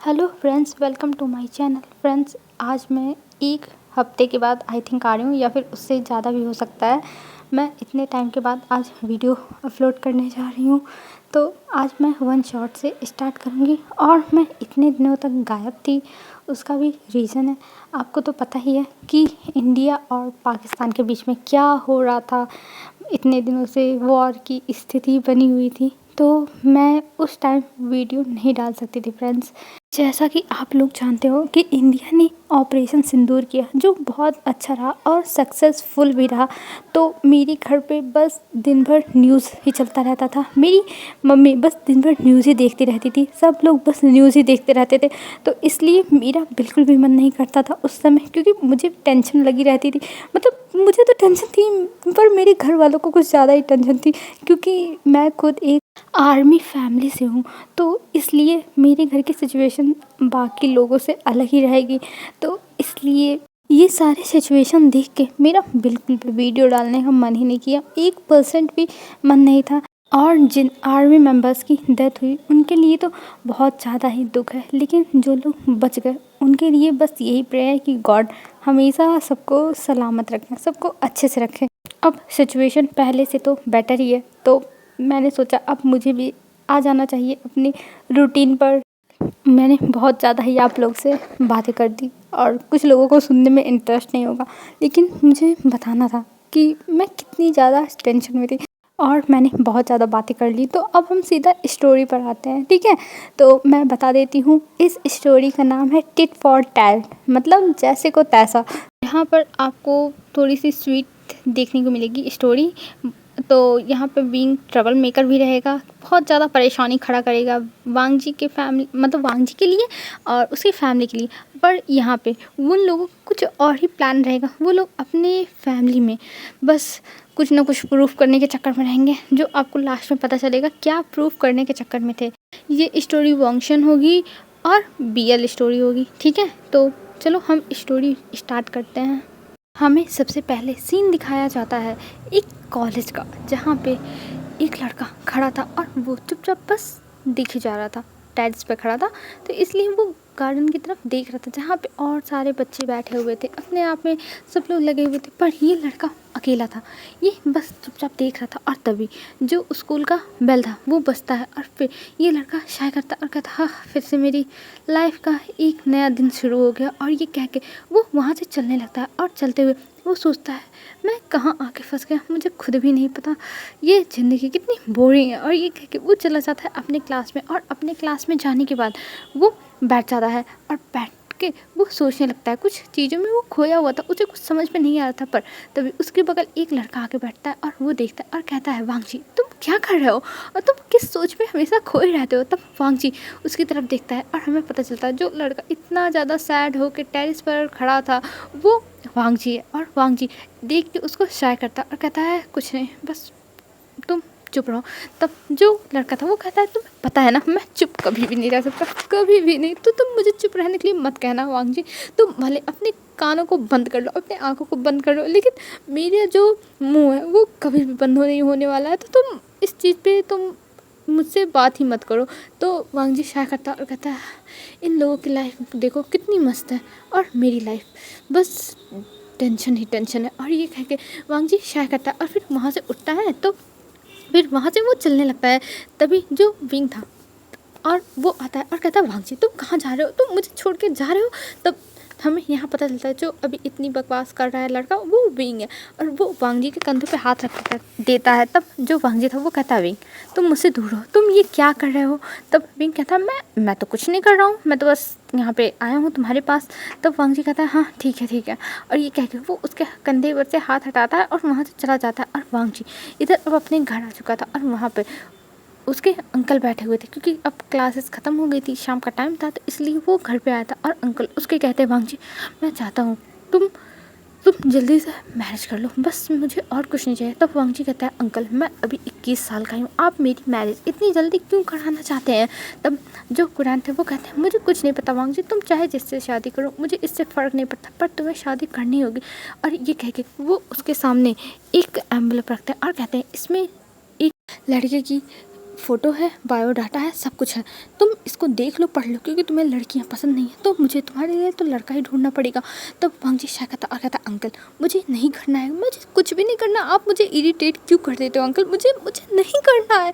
Hello friends, welcome to my channel. Friends, आज मैं एक हफ्ते के बाद आई थिंक आ रही हूँ, या फिर उससे ज़्यादा भी हो सकता है। मैं इतने टाइम के बाद आज वीडियो अपलोड करने जा रही हूँ। तो आज मैं वन शॉट से स्टार्ट करूँगी। और मैं इतने दिनों तक गायब थी, उसका भी रीज़न है। आपको तो पता ही है कि इंडिया और पाकिस्तान के बीच में क्या हो रहा था। इतने दिनों से वॉर की स्थिति बनी हुई थी, तो मैं उस टाइम वीडियो नहीं डाल सकती थी। फ्रेंड्स, जैसा कि आप लोग जानते हो कि इंडिया ने ऑपरेशन सिंदूर किया, जो बहुत अच्छा रहा और सक्सेसफुल भी रहा। तो मेरे घर पे बस दिन भर न्यूज़ ही चलता रहता था। मेरी मम्मी बस दिन भर न्यूज़ ही देखती रहती थी। सब लोग बस न्यूज़ ही देखते रहते थे। तो इसलिए मेरा बिल्कुल भी मन नहीं करता था उस समय, क्योंकि मुझे टेंशन लगी रहती थी। मतलब मुझे तो टेंशन थी, पर मेरे घर वालों को कुछ ज़्यादा ही टेंशन थी, क्योंकि मैं खुद एक आर्मी फैमिली से हूँ। तो इसलिए मेरे घर की सिचुएशन बाकी लोगों से अलग ही रहेगी। तो इसलिए ये सारे सिचुएशन देख के मेरा बिल्कुल भी वीडियो डालने का मन ही नहीं किया, 1% भी मन नहीं था। और जिन आर्मी मेंबर्स की डेथ हुई, उनके लिए तो बहुत ज़्यादा ही दुख है। लेकिन जो लोग बच गए, उनके लिए बस यही प्रेयर है कि गॉड हमेशा सबको सलामत रखें, सबको अच्छे से रखें। अब सिचुएशन पहले से तो बेटर ही है, तो मैंने सोचा अब मुझे भी आ जाना चाहिए अपनी रूटीन पर। मैंने बहुत ज़्यादा ही आप लोग से बातें कर दी, और कुछ लोगों को सुनने में इंटरेस्ट नहीं होगा, लेकिन मुझे बताना था कि मैं कितनी ज़्यादा टेंशन में थी। और मैंने बहुत ज़्यादा बातें कर ली, तो अब हम सीधा स्टोरी पर आते हैं, ठीक है। तो मैं बता देती हूँ, इस स्टोरी का नाम है टिट फॉर टैट, मतलब जैसे को तैसा। यहाँ पर आपको थोड़ी सी स्वीट देखने को मिलेगी स्टोरी। तो यहाँ पे विंग ट्रबल मेकर भी रहेगा, बहुत ज़्यादा परेशानी खड़ा करेगा वांग जी के फैमिली, मतलब वांग जी के लिए और उसकी फैमिली के लिए। पर यहाँ पे उन लोगों का कुछ और ही प्लान रहेगा। वो लोग अपने फैमिली में बस कुछ ना कुछ प्रूफ करने के चक्कर में रहेंगे, जो आपको लास्ट में पता चलेगा क्या प्रूफ करने के चक्कर में थे। ये स्टोरी वंक्शन होगी और BL स्टोरी होगी, ठीक है। तो चलो हम स्टोरी स्टार्ट करते हैं। हमें सबसे पहले सीन दिखाया जाता है एक कॉलेज का, जहाँ पे एक लड़का खड़ा था और वो चुपचाप बस दिख जा रहा था, टेरेस पे खड़ा था। तो इसलिए वो गार्डन की तरफ देख रहा था, जहाँ पे और सारे बच्चे बैठे हुए थे, अपने आप में सब लोग लगे हुए थे, पर ये लड़का अकेला था। ये बस चुपचाप देख रहा था। और तभी जो स्कूल का बेल था वो बजता है, और फिर ये लड़का शाय करता और कहता, हाँ, फिर से मेरी लाइफ का एक नया दिन शुरू हो गया। और ये कह के वो वहाँ से चलने लगता है, और चलते हुए वो सोचता है, मैं कहाँ आके फंस गया, मुझे खुद भी नहीं पता, ये ज़िंदगी कितनी बोरिंग है। और ये कह के वो चला जाता है अपने क्लास में, और अपने क्लास में जाने के बाद वो बैठ जाता है, और बैठ के वो सोचने लगता है। कुछ चीज़ों में वो खोया हुआ था, उसे कुछ समझ में नहीं आ रहा था। पर तभी उसके बगल एक लड़का आके बैठता है, और वो देखता है और कहता है, वांग जी, तुम क्या कर रहे हो और तुम किस सोच में हमेशा खोए रहते हो। तब वांग जी उसकी तरफ देखता है, और हमें पता चलता है जो लड़का इतना ज़्यादा सैड होकर टेरेस पर खड़ा था वो वांग जी है। और वांग जी देख के उसको शाय करता और कहता है, कुछ नहीं, बस तुम चुप रहो। तब जो लड़का था वो कहता है, तुम्हें पता है ना, मैं चुप कभी भी नहीं रह सकता, कभी भी नहीं। तो तुम मुझे चुप रहने के लिए मत कहना वांग जी। तुम भले अपने कानों को बंद कर लो, अपने आँखों को बंद कर लो, लेकिन मेरा जो मुंह है वो कभी भी बंद नहीं होने वाला है। तो तुम इस चीज़ पे तुम मुझसे बात ही मत करो। तो वांग जी शाय करता और कहता है, इन लोगों की लाइफ देखो कितनी मस्त है, और मेरी लाइफ बस टेंशन ही टेंशन है। और ये कह के वांग जी शाय करता है, और फिर वहाँ से उठता है। तो फिर वहाँ से वो चलने लगता है। तभी जो विंग था और वो आता है और कहता है, वांग जी तुम कहाँ जा रहे हो, तुम मुझे छोड़ के जा रहे हो। तब हमें यहाँ पता चलता है जो अभी इतनी बकवास कर रहा है लड़का वो विंग है, और वो वांग जी के कंधों पे हाथ रख कर देता है। तब जो वांग जी था वो कहता है, विंग तुम मुझसे दूर हो, तुम ये क्या कर रहे हो। तब विंग कहता है, मैं तो कुछ नहीं कर रहा हूँ, मैं तो बस यहाँ पे आया हूँ तुम्हारे पास। तब वांग जी कहता है, हाँ ठीक है ठीक है। और ये कह के वो उसके कंधे पर से हाथ हटाता है और वहाँ से चला जाता है। और वांग जी इधर अब अपने घर आ चुका था, और वहाँ पे उसके अंकल बैठे हुए थे, क्योंकि अब क्लासेस ख़त्म हो गई थी, शाम का टाइम था, तो इसलिए वो घर पे आया था। और अंकल उसके कहते हैं, वांग जी मैं चाहता हूँ तुम जल्दी से मैरिज कर लो, बस मुझे और कुछ नहीं चाहिए। तब वांग जी कहता है, अंकल मैं अभी 21 साल का हूँ, आप मेरी मैरिज इतनी जल्दी क्यों कराना चाहते हैं। तब जो कुरान थे वो कहते हैं, मुझे कुछ नहीं पता वांग जी, तुम चाहे जिससे शादी करो, मुझे इससे फ़र्क नहीं पड़ता, पर तुम्हें शादी करनी होगी। और ये कह के वो उसके सामने एक एम्बुलेंस रखते हैं और कहते हैं, इसमें एक लड़के की फ़ोटो है, बायोडाटा है, सब कुछ है, तुम इसको देख लो, पढ़ लो, क्योंकि तुम्हें लड़कियां पसंद नहीं है तो मुझे तुम्हारे लिए तो लड़का ही ढूंढना पड़ेगा। तब वांग जी शाह कहता और कहता अंकल मुझे नहीं करना है, मुझे कुछ भी नहीं करना, आप मुझे इरिटेट क्यों कर देते हो अंकल, मुझे मुझे नहीं करना है,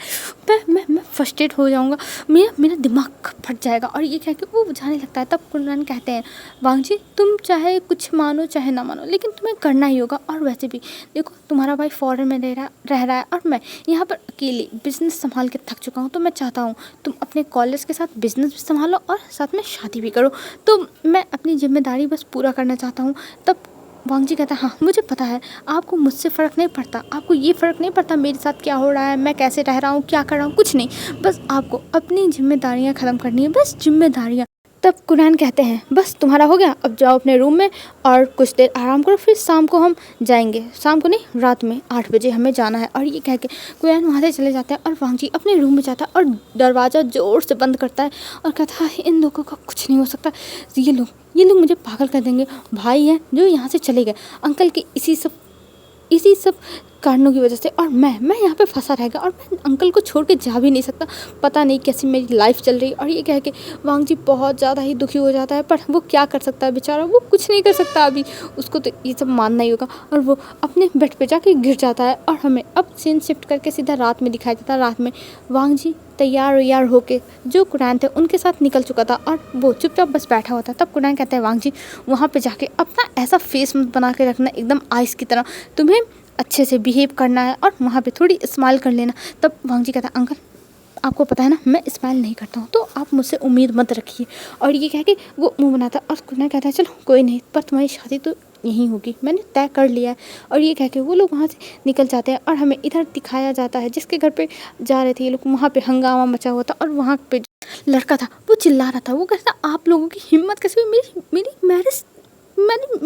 मैं फ्रस्ट्रेट हो जाऊँगा, मेरा दिमाग फट जाएगा। और ये कह के वो बुझाने लगता है। तब कुरैन कहते हैं वांग जी तुम चाहे कुछ मानो चाहे ना मानो, लेकिन तुम्हें करना ही होगा। और वैसे भी देखो तुम्हारा भाई फॉरेन में रह रहा है और मैं यहाँ पर अकेले बिजनेस संभाल के थक चुका हूँ, तो मैं चाहता हूँ तुम अपने कॉलेज के साथ बिजनेस भी संभालो और साथ में शादी भी करो, तो मैं अपनी जिम्मेदारी बस पूरा करना चाहता हूँ। तब वांग जी कहता है हाँ मुझे पता है, आपको मुझसे फ़र्क नहीं पड़ता, आपको ये फ़र्क नहीं पड़ता मेरे साथ क्या हो रहा है, मैं कैसे रह रहा हूँ, क्या कर रहा हूँ, कुछ नहीं, बस आपको अपनी जिम्मेदारियाँ ख़त्म करनी है, बस जिम्मेदारियाँ। तब कुरैन कहते हैं बस तुम्हारा हो गया, अब जाओ अपने रूम में और कुछ देर आराम करो, फिर शाम को हम जाएंगे, शाम को नहीं रात में 8 बजे हमें जाना है। और ये कह के कुरैन वहाँ से चले जाते हैं और वांग जी अपने रूम में जाता है और दरवाज़ा ज़ोर से बंद करता है और कहता है इन लोगों का कुछ नहीं हो सकता, ये लोग मुझे पागल कर देंगे, भाई हैं जो यहाँ से चले गए अंकल के इसी सब कारणों की वजह से, और मैं यहाँ पे फंसा रह गया और मैं अंकल को छोड़ के जा भी नहीं सकता, पता नहीं कैसी मेरी लाइफ चल रही। और ये कह के वांग जी बहुत ज़्यादा ही दुखी हो जाता है, पर वो क्या कर सकता है बेचारा, वो कुछ नहीं कर सकता अभी, उसको तो ये सब मानना ही होगा। और वो अपने बेड पे जाके गिर जाता है और हमें अब सीन शिफ्ट करके सीधा रात में दिखाया जाता है। रात में वांग जी तैयार होके जो कुरैन थे उनके साथ निकल चुका था और वो चुपचाप बस बैठा हुआ था। तब कुरैन कहता है वांग जी वहाँ पे जाके अपना ऐसा फेस मत बना के रखना एकदम आइस की तरह, तुम्हें अच्छे से बिहेव करना है और वहाँ पे थोड़ी स्माइल कर लेना। तब वांग जी कहता है अंकल आपको पता है ना मैं स्माइल नहीं करता हूँ, तो आप मुझसे उम्मीद मत रखिए। और ये कह के वो मुँह बनाता है और कुरैन कहता है चलो कोई नहीं, पर तुम्हारी शादी तो यहीं होगी, मैंने तय कर लिया है। और ये कह के वो लोग वहाँ से निकल जाते हैं और हमें इधर दिखाया जाता है जिसके घर पे जा रहे थे ये लोग, वहाँ पे हंगामा मचा हुआ था और वहाँ पे जो लड़का था वो चिल्ला रहा था, वो कहता आप लोगों की हिम्मत कैसे हुई मेरी मैरिज मेरी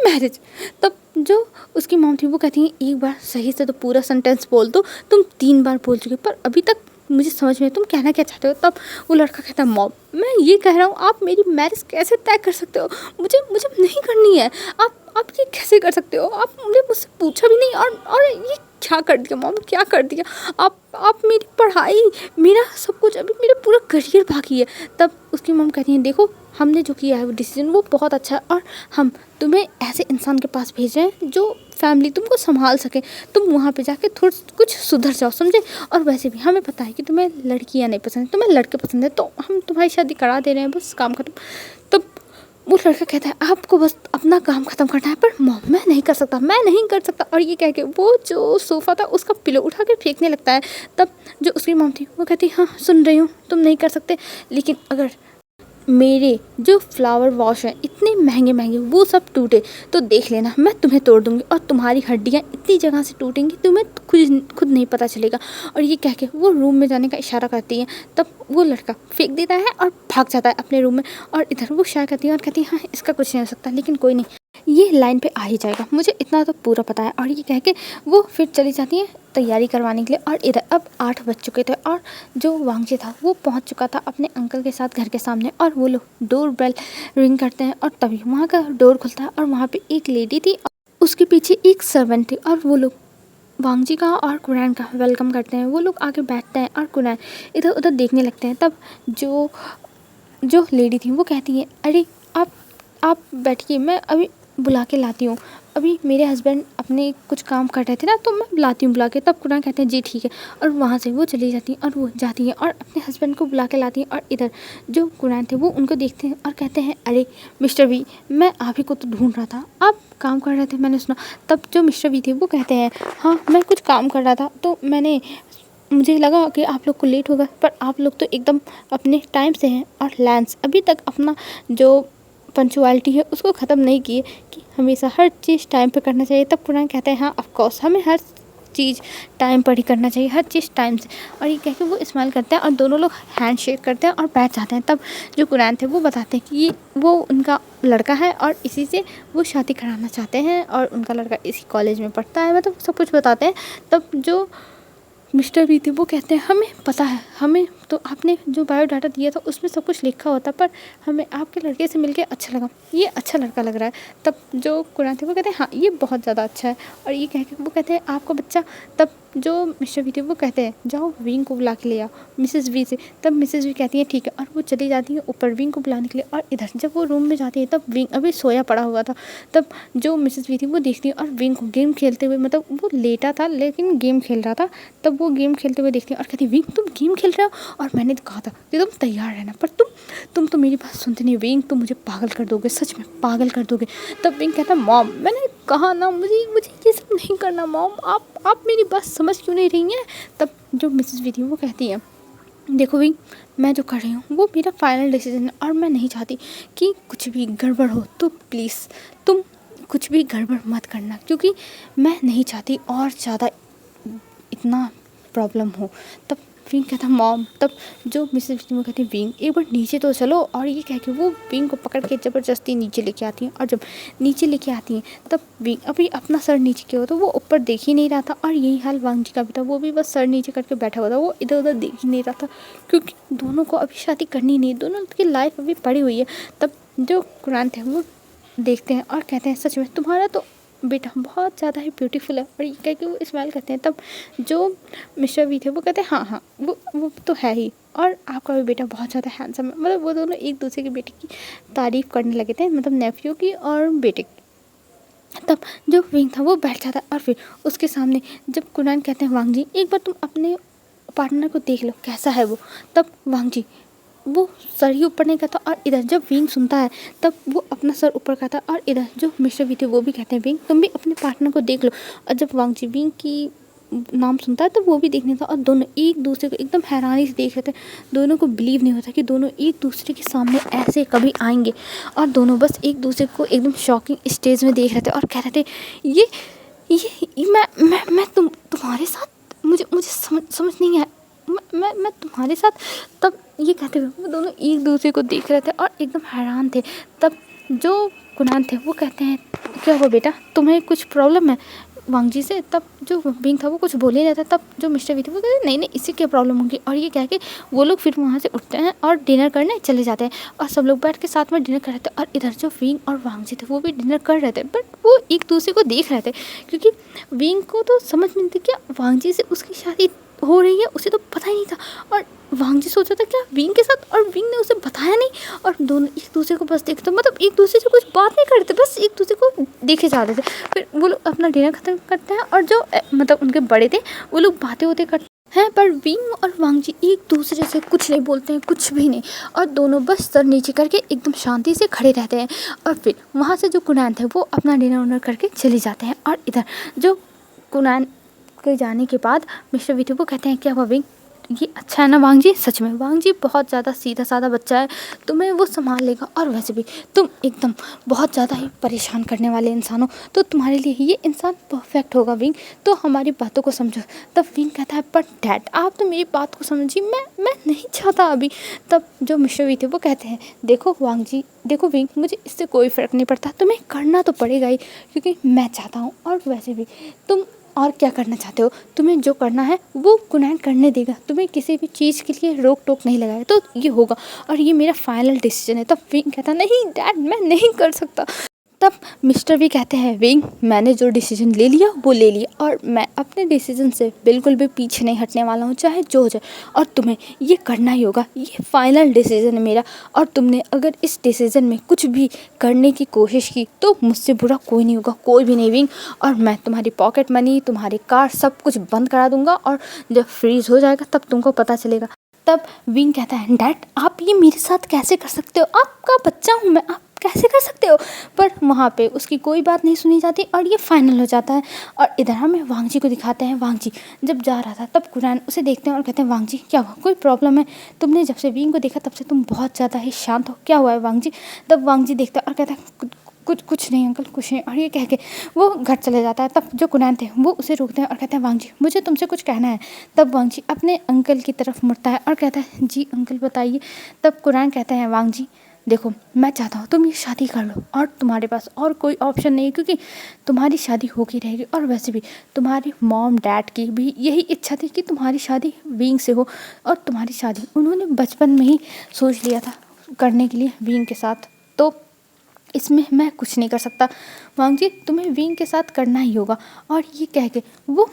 मैरिज। तब जो उसकी मॉम थी वो कहती है एक बार सही से तो पूरा सेंटेंस बोल दो, तुम 3 बार बोल चुके पर अभी तक मुझे समझ में तुम कहना क्या चाहते हो। तब वो लड़का कहता है मॉम मैं ये कह रहा हूँ आप मेरी मैरिज कैसे तय कर सकते हो, मुझे नहीं करनी है, आप ये कैसे कर सकते हो, आपने मुझसे पूछा भी नहीं और ये क्या कर दिया मॉम, क्या कर दिया आप मेरी पढ़ाई मेरा सब कुछ, अभी मेरा पूरा करियर बाकी है। तब उसकी मॉम कहती है देखो हमने जो किया है वो डिसीजन वो बहुत अच्छा है और हम तुम्हें ऐसे इंसान के पास भेज रहे हैं जो फैमिली तुमको संभाल सके, तुम वहाँ पे जाके थोड़ा कुछ सुधर जाओ समझे। और वैसे भी हमें पता है कि तुम्हें लड़कियाँ नहीं पसंद, तुम्हें लड़के पसंद है, तो हम तुम्हारी शादी करा दे रहे हैं, बस काम खत्म। तब वो लड़का कहता है आपको बस अपना काम ख़त्म करना है, पर मॉम मैं नहीं कर सकता। और ये कह के वो जो सोफ़ा था उसका पिलो उठा के फेंकने लगता है। तब जो उसकी मॉम थी वो कहती हाँ सुन रही हूँ तुम नहीं कर सकते, लेकिन अगर मेरे जो फ्लावर वॉश हैं इतने महंगे वो सब टूटे तो देख लेना मैं तुम्हें तोड़ दूँगी और तुम्हारी हड्डियाँ इतनी जगह से टूटेंगी तुम्हें खुद नहीं पता चलेगा। और ये कह के वो रूम में जाने का इशारा करती है। तब वो लड़का फेंक देता है और भाग जाता है अपने रूम में। और इधर वो शायद कहती है और कहती है हाँ इसका कुछ नहीं हो सकता, लेकिन कोई नहीं ये लाइन पे आ ही जाएगा, मुझे इतना तो पूरा पता है। और ये कह के वो फिर चली जाती है तैयारी करवाने के लिए। और इधर अब 8 बज चुके थे और जो वांग जी था वो पहुंच चुका था अपने अंकल के साथ घर के सामने। और वो लोग डोर बेल रिंग करते हैं और तभी वहाँ का डोर खुलता है और वहाँ पे एक लेडी थी, उसके पीछे एक सर्वेंट थी और वो लोग वांग जी का और कुरैन का वेलकम करते हैं। वो लोग आगे बैठते हैं और कुरैन इधर उधर देखने लगते हैं। तब जो लेडी थी वो कहती है अरे आप बैठिए, मैं अभी बुला के लाती हूँ, अभी मेरे हस्बैंड अपने कुछ काम कर रहे थे ना तो मैं बुलाती हूँ बुला के। तब कुरैन कहते हैं जी ठीक है। और वहाँ से वो चली जाती हैं और वो जाती हैं और अपने हस्बैंड को बुला के लाती हैं। और इधर जो कुरैन थे वो उनको देखते हैं और कहते हैं अरे मिस्टर वी मैं आप ही को तो ढूंढ रहा था, आप काम कर रहे थे मैंने सुना। तब जो मिस्टर वी थे वो कहते हैं हाँ मैं कुछ काम कर रहा था तो मुझे लगा कि आप लोग को लेट होगा, पर आप लोग तो एकदम अपने टाइम से हैं और लैंस अभी तक अपना जो पंचुअलिटी है उसको ख़त्म नहीं किए कि हमेशा हर चीज़ टाइम पे करना चाहिए। तब कुरैन कहते हैं हाँ ऑफ कोर्स हमें हर चीज़ टाइम पर ही करना चाहिए, हर चीज़ टाइम से। और ये कह के वो स्माइल करते हैं और दोनों लोग हैंड शेक करते हैं और बैठ जाते हैं। तब जो कुरैन थे वो बताते हैं कि वो उनका लड़का है और इसी से वो शादी कराना चाहते हैं और उनका लड़का इसी कॉलेज में पढ़ता है, मतलब सब कुछ बताते हैं। तब जो मिस्टर वी थे वो कहते हैं हमें पता है, हमें तो आपने जो बायोडाटा दिया था उसमें सब कुछ लिखा होता, पर हमें आपके लड़के से मिलके अच्छा लगा, ये अच्छा लड़का लग रहा है। तब जो कुरैन थे वो कहते हैं हाँ ये बहुत ज़्यादा अच्छा है। और ये कह के वो कहते हैं आपका बच्चा, तब जो मिस्टर वी थे वो कहते हैं जाओ विंग को बुला के ले आओ मिसेस वी से। तब मिसेस वी कहती है ठीक है, और वो चली जाती है ऊपर विंग को बुलाने के लिए। और इधर जब वो रूम में जाती है तब विंग अभी सोया पड़ा हुआ था। तब जो मिसेस वी थी वो देखती है और विंग को गेम खेलते हुए, मतलब वो लेटा था लेकिन गेम खेल रहा था। तब वो गेम खेलते हुए देखती है और कहती है विंग तुम गेम खेल रहे हो, और मैंने कहा था कि तुम तैयार रहना, पर तुम तो मेरी बात सुनते नहीं विंग, तुम मुझे पागल कर दोगे, सच में पागल कर दोगे। तब विंग कहता मॉम मैंने कहा ना मुझे ये सब नहीं करना मॉम, आप मेरी बात समझ क्यों नहीं रही हैं। तब जो मिसेस वी थी वो कहती है देखो विंग मैं जो कर रही हूँ वो मेरा फाइनल डिसीजन है, और मैं नहीं चाहती कि कुछ भी गड़बड़ हो, तो प्लीज़ तुम कुछ भी गड़बड़ मत करना, क्योंकि मैं नहीं चाहती और ज़्यादा इतना प्रॉब्लम हो। तब विंग कहता मॉम। तब जो मिसेस वी कहती है विंग एक बार नीचे तो चलो, और ये कह के वो विंग को पकड़ के ज़बरदस्ती नीचे लेके आती हैं। और जब नीचे लेके आती हैं तब विंग अभी अपना सर नीचे किया हुआ तो वो ऊपर देख ही नहीं रहा था, और यही हाल वांग जी का भी था, वो भी बस सर नीचे करके बैठा हुआ था, वो इधर उधर देख ही नहीं रहा था, क्योंकि दोनों को अभी शादी करनी नहीं, दोनों की लाइफ अभी पड़ी हुई है। तब जो कुरान थे वो देखते हैं और कहते हैं सच में तुम्हारा तो बेटा बहुत ज़्यादा ही ब्यूटीफुल है, और ये कह के वो स्माइल करते हैं। तब जो मिस्टर वी थे वो कहते हैं हाँ वो तो है ही, और आपका भी बेटा बहुत ज़्यादा हैंडसम है। मतलब वो दोनों एक दूसरे के बेटे की तारीफ़ करने लगे थे, मतलब नेफ्यू की और बेटे की। तब जो विंग था वो बैठ जाता है, और फिर उसके सामने जब कुरान कहते हैं वांग जी एक बार तुम अपने पार्टनर को देख लो कैसा है वो। तब वांग जी वो सर ही ऊपर नहीं करता, और इधर जब विंग सुनता है तब वो अपना सर ऊपर करता है, और इधर जो मिस्टर वी थे वो भी कहते हैं विंग तुम भी अपने पार्टनर को देख लो। और जब वांग जी विंग की नाम सुनता है तो वो भी देखने था, और दोनों एक दूसरे को एकदम हैरानी से देख रहे थे। दोनों को बिलीव नहीं होता कि दोनों एक दूसरे के सामने ऐसे कभी आएंगे, और दोनों बस एक दूसरे को एकदम शॉकिंग स्टेज में देख रहे थे और कह रहे थे ये मैं तुम्हारे साथ मुझे समझ नहीं आया, मैं तुम्हारे साथ। तब ये कहते हुए वो दोनों एक दूसरे को देख रहे थे और एकदम हैरान थे। तब जो कुनान थे वो कहते हैं क्या हुआ बेटा तुम्हें कुछ प्रॉब्लम है वांग जी से। तब जो बिंग था वो कुछ बोल ही रहा था। तब जो मिस्टर वी थे वो कहते नहीं इसी क्या प्रॉब्लम होगी, और ये कह के वो लोग फिर वहाँ से उठते हैं और डिनर करने चले जाते हैं, और सब लोग बैठ के साथ में डिनर कर रहे थे। और इधर जो विंग और वांग जी थे वो भी डिनर कर रहे थे, बट वो एक दूसरे को देख रहे थे, क्योंकि विंग को तो समझ में नहीं थी क्या वांग जी से उसकी शादी हो रही है, उसे तो पता ही नहीं था। और वांग जी सोचा था क्या विंग के साथ, और विंग ने उसे बताया नहीं, और दोनों एक दूसरे को बस देखते, मतलब एक दूसरे से कुछ बात नहीं करते, बस एक दूसरे को देखे जा रहे थे। फिर वो लोग अपना डिनर खत्म करते हैं, और जो मतलब उनके बड़े थे वो लोग बातें होते करते हैं, पर विंग और वांग जी एक दूसरे से कुछ नहीं बोलते हैं, कुछ भी नहीं, और दोनों बस सर नीचे करके एकदम शांति से खड़े रहते हैं। और फिर वहाँ से जो कुनान थे वो अपना डिनर उनर करके चले जाते हैं। और इधर जो कुनान के जाने के बाद मिस्टर वी थे वो कहते हैं क्या हुआ विंग ये अच्छा है ना वांग जी। सच में वांग जी बहुत ज़्यादा सीधा साधा बच्चा है, तुम्हें वो संभाल लेगा, और वैसे भी तुम एकदम बहुत ज़्यादा ही परेशान करने वाले इंसान हो, तो तुम्हारे लिए ये इंसान परफेक्ट होगा विंग, तो हमारी बातों को समझो। तब विंग कहता है पर डैड आप तो मेरी बात को समझिए, मैं नहीं चाहता अभी। तब जो मिस्टर वी थे वो कहते हैं देखो वांग जी देखो विंग मुझे इससे कोई फ़र्क नहीं पड़ता, तुम्हें करना तो पड़ेगा ही क्योंकि मैं चाहता हूँ, और वैसे भी तुम और क्या करना चाहते हो, तुम्हें जो करना है वो कुनैन करने देगा, तुम्हें किसी भी चीज़ के लिए रोक टोक नहीं लगाएगा, तो ये होगा और ये मेरा फाइनल डिसीजन है। तब विंग कहता नहीं डैड मैं नहीं कर सकता। तब मिस्टर वी कहते हैं विंग मैंने जो डिसीजन ले लिया वो ले लिया, और मैं अपने डिसीजन से बिल्कुल भी पीछे नहीं हटने वाला हूँ चाहे जो हो जाए, और तुम्हें ये करना ही होगा, ये फाइनल डिसीजन है मेरा, और तुमने अगर इस डिसीजन में कुछ भी करने की कोशिश की तो मुझसे बुरा कोई नहीं होगा, कोई भी नहीं विंग, और मैं तुम्हारी पॉकेट मनी तुम्हारी कार सब कुछ बंद करा दूंगा, और जब फ्रीज हो जाएगा तब तुमको पता चलेगा। तब विंग कहता है डैड आप ये मेरे साथ कैसे कर सकते हो, आपका बच्चा हूँ मैं, आप कैसे कर सकते हो। पर वहाँ पे उसकी कोई बात नहीं सुनी जाती और ये फाइनल हो जाता है। और इधर हमें वांग जी को दिखाते हैं। वांग जी जब जा रहा था तब कुरान उसे देखते हैं और कहते हैं वांग जी क्या हुआ, कोई प्रॉब्लम है, तुमने जब से विंग को देखा तब से तुम बहुत ज़्यादा ही शांत हो, क्या हुआ है वांग जी। तब वांग जी देखता है और कहता है कुछ नहीं अंकल कुछ नहीं, और ये कह के वो घर चले जाता है। तब जो कुनान थे वो उसे रोकते हैं और कहते हैं वांग जी मुझे तुमसे कुछ कहना है। तब वांग जी अपने अंकल की तरफ मुड़ता है और कहता है जी अंकल बताइए। तब कुरान कहते हैं वांग जी देखो मैं चाहता हूँ तुम ये शादी कर लो, और तुम्हारे पास और कोई ऑप्शन नहीं है क्योंकि तुम्हारी शादी होगी रहेगी, और वैसे भी तुम्हारे मॉम डैड की भी यही इच्छा थी कि तुम्हारी शादी विंग से हो, और तुम्हारी शादी उन्होंने बचपन में ही सोच लिया था करने के लिए विंग के साथ, तो इसमें मैं कुछ नहीं कर सकता। वांग जी तुम्हें विंग के साथ करना ही होगा। और ये कह के वो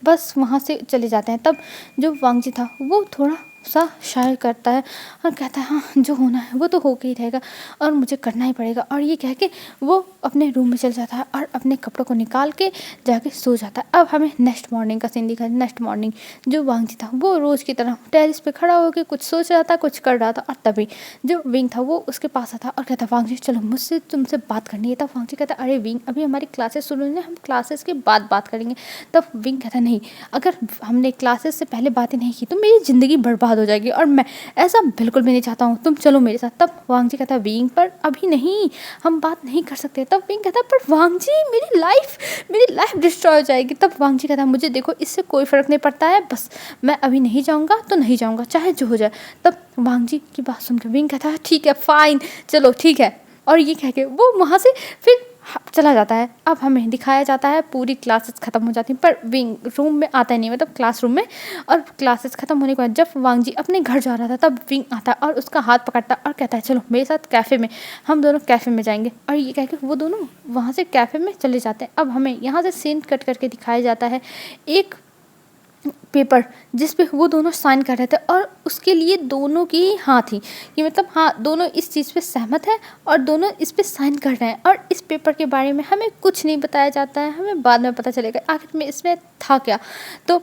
बस वहाँ से चले जाते हैं। तब जो वांग जी था वो थोड़ा सा शाय करता है और कहता है हाँ जो होना है वो तो होके ही रहेगा और मुझे करना ही पड़ेगा, और ये कह के वो अपने रूम में चल जाता है और अपने कपड़ों को निकाल के जाके सो जाता है। अब हमें नेक्स्ट मॉर्निंग का सीन दिखा है। नेक्स्ट मॉर्निंग जो वांग जी था वो रोज़ की तरह टेरिस पे खड़ा होकर कुछ सोच रहा था, कुछ कर रहा था, और तभी जो विंग था वो उसके पास आता और कहता वांग जी चलो मुझसे तुमसे बात करनी है। तब वांग जी कहता अरे विंग अभी हमारी क्लासेस शुरू हुई हैं, हम क्लासेस के बाद बात करेंगे। तब विंग कहता नहीं, अगर हमने क्लासेस से पहले बातें नहीं की तो मेरी ज़िंदगी बर्बाद हो जाएगी और मैं ऐसा बिल्कुल भी नहीं चाहता हूँ, तुम चलो मेरे साथ। तब वांग जी कहता विंग पर अभी नहीं, हम बात नहीं कर सकते। तब विंग कहता पर वांग जी मेरी लाइफ डिस्ट्रॉय हो जाएगी। तब वांग जी कहता मुझे देखो इससे कोई फ़र्क नहीं पड़ता है, बस मैं अभी नहीं जाऊँगा तो नहीं जाऊँगा चाहे जो हो जाए। तब वांग जी की बात सुनकर विंग कहता है ठीक है फाइन चलो ठीक है, और ये कह के वो वहाँ से फिर चला जाता है। अब हमें दिखाया जाता है पूरी क्लासेस ख़त्म हो जाती हैं पर विंग रूम में आता नहीं, मतलब क्लासरूम में। और क्लासेस ख़त्म होने के बाद जब वांग जी अपने घर जा रहा था तब विंग आता है और उसका हाथ पकड़ता और कहता है चलो मेरे साथ कैफ़े में, हम दोनों कैफ़े में जाएंगे। और ये कह के वो दोनों वहाँ से कैफ़े में चले जाते हैं। अब हमें यहाँ से सीन कट करके दिखाया जाता है एक पेपर जिस पे वो दोनों साइन कर रहे थे, और उसके लिए दोनों की हाँ थी कि मतलब हाँ दोनों इस चीज़ पे सहमत हैं और दोनों इस पे साइन कर रहे हैं। और इस पेपर के बारे में हमें कुछ नहीं बताया जाता है, हमें बाद में पता चलेगा आखिर में इसमें था क्या। तो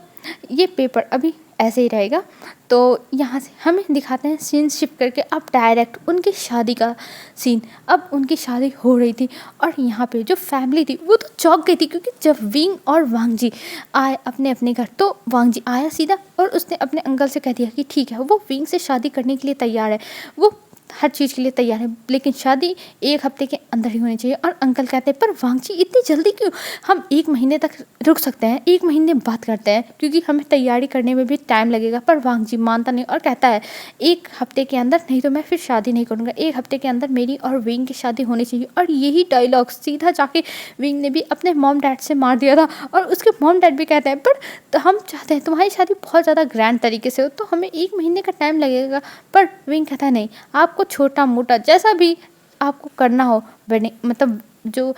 ये पेपर अभी ऐसे ही रहेगा। तो यहाँ से हमें दिखाते हैं सीन शिफ्ट करके अब डायरेक्ट उनकी शादी का सीन। अब उनकी शादी हो रही थी और यहाँ पे जो फैमिली थी वो तो चौंक गई थी, क्योंकि जब विंग और वांग जी आए अपने अपने घर तो वांग जी आया सीधा और उसने अपने अंकल से कह दिया कि ठीक है वो विंग से शादी करने के लिए तैयार है, वो हर चीज़ के लिए तैयार है, लेकिन शादी 1 हफ्ते के अंदर ही होनी चाहिए। और अंकल कहते हैं पर वांग जी इतनी जल्दी क्यों, हम 1 महीने तक रुक सकते हैं, 1 महीने बात करते हैं क्योंकि हमें तैयारी करने में भी टाइम लगेगा। पर वांग जी मानता नहीं और कहता है 1 हफ्ते के अंदर नहीं तो मैं फिर शादी नहीं करूँगा, 1 हफ्ते के अंदर मेरी और विंग की शादी होनी चाहिए। और यही डायलॉग सीधा जाके विंग ने भी अपने मॉम डैड से मार दिया था। और उसके मॉम डैड भी कहते हैं पर तो हम चाहते हैं तुम्हारी शादी बहुत ज़्यादा ग्रैंड तरीके से हो तो हमें 1 महीने का टाइम लगेगा। पर विंग कहता है नहीं, आपको छोटा मोटा जैसा भी आपको करना हो वेडिंग, मतलब जो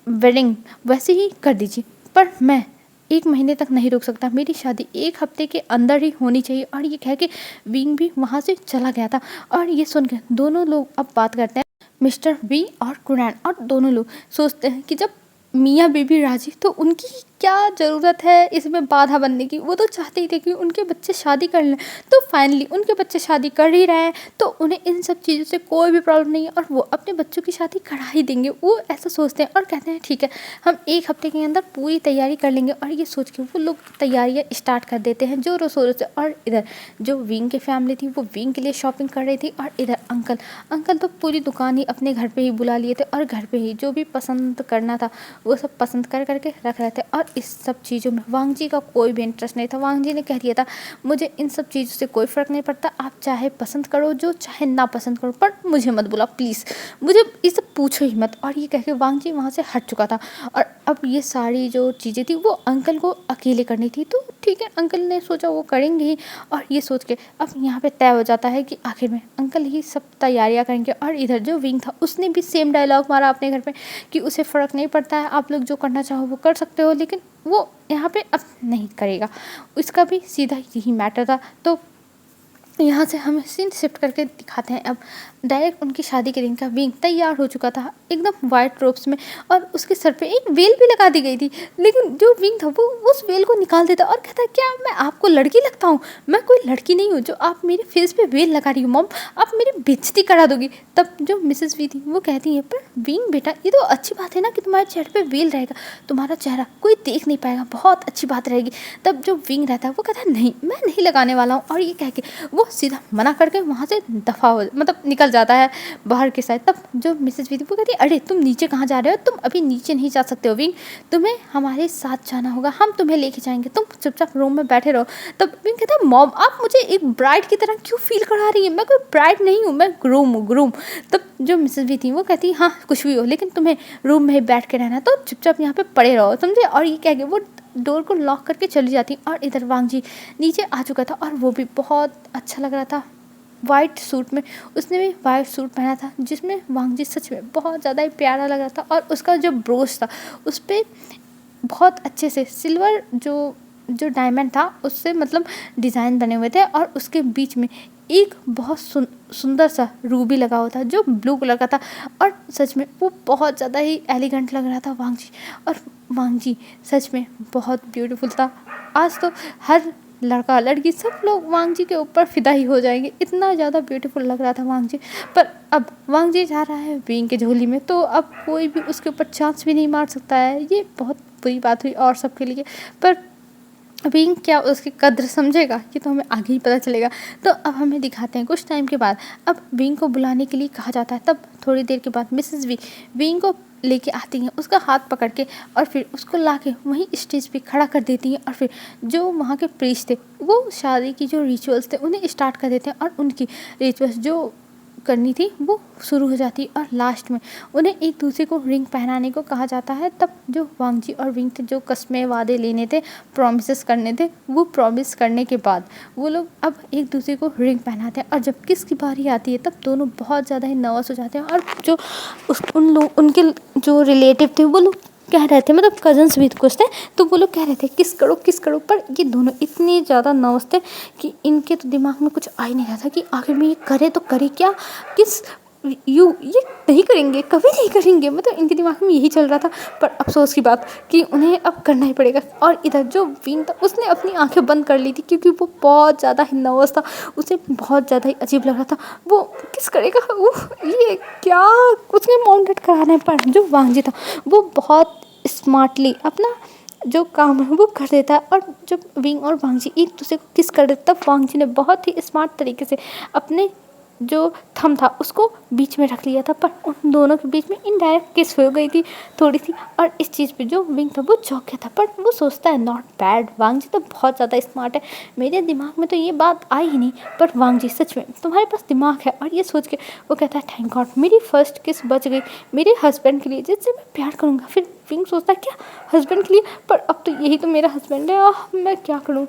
वेडिंग वैसे ही कर दीजिए, पर मैं 1 महीने तक नहीं रुक सकता, मेरी शादी 1 हफ्ते के अंदर ही होनी चाहिए। और ये कह के विंग भी वहाँ से चला गया था। और ये सुन के दोनों लोग अब बात करते हैं मिस्टर वी और कुरैन, और दोनों लोग सोचते हैं कि जब मियाँ बीबी राजी तो उनकी क्या ज़रूरत है इसमें बाधा बनने की, वो तो चाहते ही थे कि उनके बच्चे शादी कर लें। तो फाइनली उनके बच्चे शादी कर ही रहे हैं तो उन्हें इन सब चीज़ों से कोई भी प्रॉब्लम नहीं है और वो अपने बच्चों की शादी करा ही देंगे, वो ऐसा सोचते हैं। और कहते हैं ठीक है हम 1 हफ्ते के अंदर पूरी तैयारी कर लेंगे। और ये सोच के वो लोग तैयारियाँ स्टार्ट कर देते हैं जोरों शोरों से। और इधर जो विंग की फैमिली थी वो विंग के लिए शॉपिंग कर रही थी, और इधर अंकल तो पूरी दुकान ही अपने घर पे ही बुला लिए थे और घर पे ही जो भी पसंद करना था वो सब पसंद कर करके रख रहे थे। और इस सब चीज़ों में वांग जी का कोई भी इंटरेस्ट नहीं था। वांग जी ने कह दिया था मुझे इन सब चीज़ों से कोई फ़र्क नहीं पड़ता, आप चाहे पसंद करो जो चाहे ना पसंद करो, पर मुझे मत बुला प्लीज़, मुझे ये सब पूछो ही मत। और ये कह के वांग जी वहाँ से हट चुका था। और अब ये सारी जो चीज़ें थी वो अंकल को अकेले करनी थी, तो ठीक है अंकल ने सोचा वो करेंगे ही। और ये सोच के अब यहाँ पे तय हो जाता है कि आखिर में अंकल ही सब तैयारियाँ करेंगे। और इधर जो विंग था उसने भी सेम डायलॉग मारा अपने घर पे कि उसे फ़र्क नहीं पड़ता है, आप लोग जो करना चाहो वो कर सकते हो, लेकिन वो यहाँ पे अब नहीं करेगा, इसका भी सीधा यही मैटर था। तो यहाँ से हम सीन शिफ्ट करके दिखाते हैं अब डायरेक्ट उनकी शादी के दिन का विंग तैयार हो चुका था एकदम वाइट रोब्स में, और उसके सर पे एक वेल भी लगा दी गई थी। लेकिन जो विंग था वो उस वेल को निकाल देता और कहता क्या मैं आपको लड़की लगता हूँ, मैं कोई लड़की नहीं हूँ जो आप मेरे फेस पे वेल लगा रही हो, मॉम आप मेरी बेइज्जती करा दोगी। तब जो मिसेस वी थी वो कहती है पर विंग बेटा ये तो अच्छी बात है ना कि तुम्हारे चेहरे पे वेल रहेगा, तुम्हारा चेहरा कोई देख नहीं पाएगा, बहुत अच्छी बात रहेगी। तब जो विंग रहता है वो कहता है नहीं मैं नहीं लगाने वाला हूँ। और ये कह के वो सीधा मना करके वहाँ से दफ़ा हो मतलब निकल जाता है बाहर की साइड। तब जो मिसेस वी थी वो कहती है अरे तुम नीचे कहाँ जा रहे हो, तुम अभी नीचे नहीं जा सकते हो विंग, तुम्हें हमारे साथ जाना होगा, हम तुम्हें लेके जाएंगे, तुम चुपचाप रूम में बैठे रहो। तब विंग कहता है मॉम आप मुझे एक ब्राइड की तरह क्यों फील करा रही है, मैं कोई ब्राइड नहीं हूँ, मैं ग्रूम हूँ ग्रूम। तब जो मिसेस वी थी वो कहती हाँ कुछ भी हो लेकिन तुम्हें रूम में ही बैठ के रहना, तो चुपचाप यहाँ पे पड़े रहो समझे। और ये कह के वो डोर को लॉक करके चली जाती। और इधर वांग जी नीचे आ चुका था और वो भी बहुत अच्छा लग रहा था वाइट सूट में, उसने भी वाइट सूट पहना था जिसमें वांग जी सच में बहुत ज़्यादा ही प्यारा लग रहा था। और उसका जो ब्रोच था उस पर बहुत अच्छे से सिल्वर जो जो डायमंड था उससे मतलब डिज़ाइन बने हुए थे और उसके बीच में एक बहुत सुंदर सा रूबी लगा हुआ था जो ब्लू कलर का था। और सच में वो बहुत ज़्यादा ही एलिगेंट लग रहा था वांग जी। और वांग जी सच में बहुत ब्यूटीफुल था। आज तो हर लड़का लड़की सब लोग वांग जी के ऊपर फिदा ही हो जाएंगे, इतना ज़्यादा ब्यूटीफुल लग रहा था वांग जी। पर अब वांग जी जा रहा है विंग के झोली में, तो अब कोई भी उसके ऊपर चांस भी नहीं मार सकता है। ये बहुत बुरी बात हुई और सबके लिए। पर विंग क्या उसकी कद्र समझेगा, ये तो हमें आगे ही पता चलेगा। तो अब हमें दिखाते हैं कुछ टाइम के बाद अब विंग को बुलाने के लिए कहा जाता है। तब थोड़ी देर के बाद मिसेस वी विंग को लेके आती हैं, उसका हाथ पकड़ के और फिर उसको लाके वहीं स्टेज पे खड़ा कर देती हैं। और फिर जो वहाँ के प्रीस्ट थे वो शादी की जो रिचुअल्स थे उन्हें स्टार्ट कर देते हैं और उनकी रिचुअल्स जो करनी थी वो शुरू हो जाती है। और लास्ट में उन्हें एक दूसरे को रिंग पहनाने को कहा जाता है। तब जो वांग जी और विंग थे जो कस्में वादे लेने थे, प्रॉमिसेस करने थे, वो प्रॉमिस करने के बाद वो लोग अब एक दूसरे को रिंग पहनाते हैं। और जब किस की बारी आती है तब दोनों बहुत ज़्यादा ही नर्वस हो जाते हैं। और जो उनके जो रिलेटिव थे वो लोग कह रहे थे, मतलब कजन्स भी कुछ थे, तो वो लोग कह रहे थे किस करो। पर ये दोनों इतने ज़्यादा नर्वस थे कि इनके तो दिमाग में कुछ आ ही नहीं रहा था कि आखिर में ये करे तो करे क्या, किस ये नहीं करेंगे, कभी नहीं करेंगे। मतलब इनके दिमाग में यही चल रहा था। पर अफसोस की बात कि उन्हें अब करना ही पड़ेगा। और इधर जो विंग था उसने अपनी आंखें बंद कर ली थी क्योंकि वो बहुत ज़्यादा ही नर्वस था, उसे बहुत ज़्यादा ही अजीब लग रहा था। वो किस करेगा, वो ये क्या, उसने माउंट डैड कराना है। पर जो वांग जी था वो बहुत स्मार्टली अपना जो काम है वो कर देता है। और जब विंग और वांग जी एक दूसरे को किस कर देते तब वांग जी ने बहुत ही स्मार्ट तरीके से अपने जो थंब था उसको बीच में रख लिया था। पर उन दोनों के बीच में इनडायरेक्ट किस हो गई थी थोड़ी सी। और इस चीज़ पे जो विंग था वो चौंक गया था। पर वो सोचता है नॉट बैड, वांग जी तो बहुत ज़्यादा स्मार्ट है, मेरे दिमाग में तो ये बात आई ही नहीं। पर वांग जी सच में तुम्हारे पास दिमाग है। और ये सोच के वो कहता है थैंक गॉड मेरी फर्स्ट किस बच गई मेरे हस्बैंड के लिए जिससे मैं प्यार करूँगा। फिर विंग सोचता है क्या हस्बैंड के लिए, पर अब तो यही तो मेरा हस्बैंड है, मैं क्या करूँ।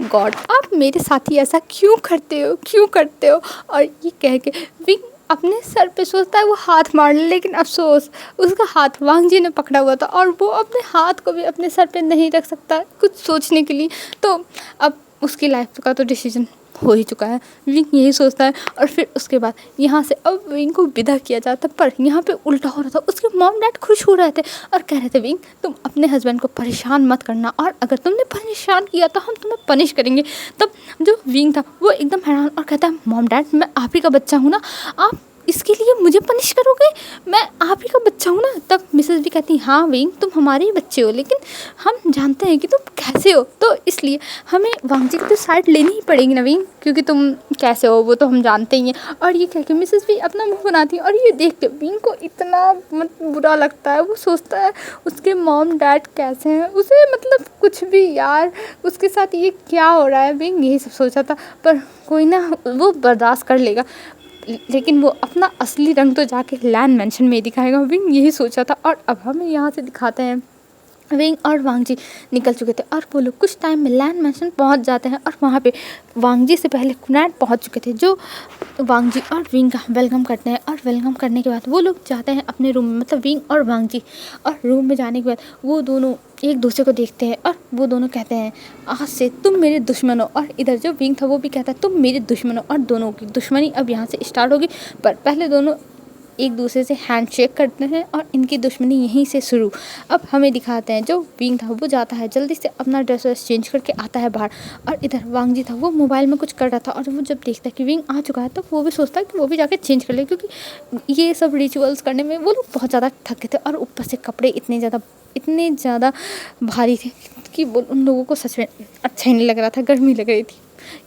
गॉड आप मेरे साथ ही ऐसा क्यों करते हो। और ये कह के विंग अपने सर पे सोचता है वो हाथ मार ले, लेकिन अफसोस उसका हाथ वांग जी ने पकड़ा हुआ था और वो अपने हाथ को भी अपने सर पे नहीं रख सकता कुछ सोचने के लिए। तो अब उसकी लाइफ का तो डिसीजन हो ही चुका है, विंग यही सोचता है। और फिर उसके बाद यहाँ से अब विंग को विदा किया जाता। पर यहाँ पे उल्टा हो रहा था, उसके मॉम डैड खुश हो रहे थे और कह रहे थे विंग तुम अपने हस्बैंड को परेशान मत करना, और अगर तुमने परेशान किया तो हम तुम्हें पनिश करेंगे। तब जो विंग था वो एकदम हैरान और कहता है मॉम डैड मैं आप ही का बच्चा हूँ ना, आप इसके लिए मुझे पनिश करोगे, मैं आप ही का बच्चा हूँ ना। तब मिसेस भी कहती हाँ विंग तुम हमारे ही बच्चे हो, लेकिन हम जानते हैं कि तुम कैसे हो, तो इसलिए हमें वांग जी की तो साइड लेनी ही पड़ेगी ना विंग, क्योंकि तुम कैसे हो वो तो हम जानते ही हैं। और ये कह के मिसेस भी अपना मुंह बनाती है। और ये देख के विंग को इतना बुरा लगता है, वो सोचता है उसके मॉम डैड कैसे हैं, उसे मतलब कुछ भी यार उसके साथ ये क्या हो रहा है। विंग यही सब सोचा था, पर कोई ना वो बर्दाश्त कर लेगा, लेकिन वो अपना असली रंग तो जाके लैंड मैंशन में दिखाएगा, विंग यही सोचा था। और अब हमें यहाँ से दिखाते हैं विंग और वांग जी निकल चुके थे और वो लोग कुछ टाइम में लैंड मैंशन पहुँच जाते हैं। और वहाँ पे वांग जी से पहले कुनैड पहुँच चुके थे, जो वांग जी और विंग का वेलकम करते हैं। और वेलकम करने के बाद वो लोग जाते हैं अपने रूम में, मतलब विंग और वांग जी। और रूम में जाने के बाद वो दोनों एक दूसरे को देखते हैं और वो दोनों कहते हैं आज से तुम मेरे दुश्मन हो। और इधर जो विंग था वो भी कहता है तुम मेरे दुश्मन हो, और दोनों की दुश्मनी अब यहाँ से स्टार्ट होगी। पर पहले दोनों एक दूसरे से हैंडशेक करते हैं और इनकी दुश्मनी यहीं से शुरू। अब हमें दिखाते हैं जो विंग था वो जाता है जल्दी से अपना ड्रेस वेस चेंज करके आता है बाहर। और इधर वांग जी था वो मोबाइल में कुछ कर रहा था, और वो जब देखता है कि विंग आ चुका है तो वो भी सोचता है कि वो भी जाके चेंज कर ले, क्योंकि ये सब रिचुअल्स करने में वो लोग बहुत ज़्यादा थक गए थे। और ऊपर से कपड़े इतने ज़्यादा भारी थे कि वो उन लोगों को सच में अच्छा ही नहीं लग रहा था, गर्मी लग रही थी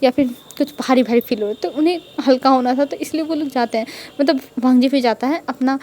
या फिर कुछ भारी फील हो रहा, तो उन्हें हल्का होना था, तो इसलिए वो लोग जाते हैं। मतलब वांग जी भी जाता है अपना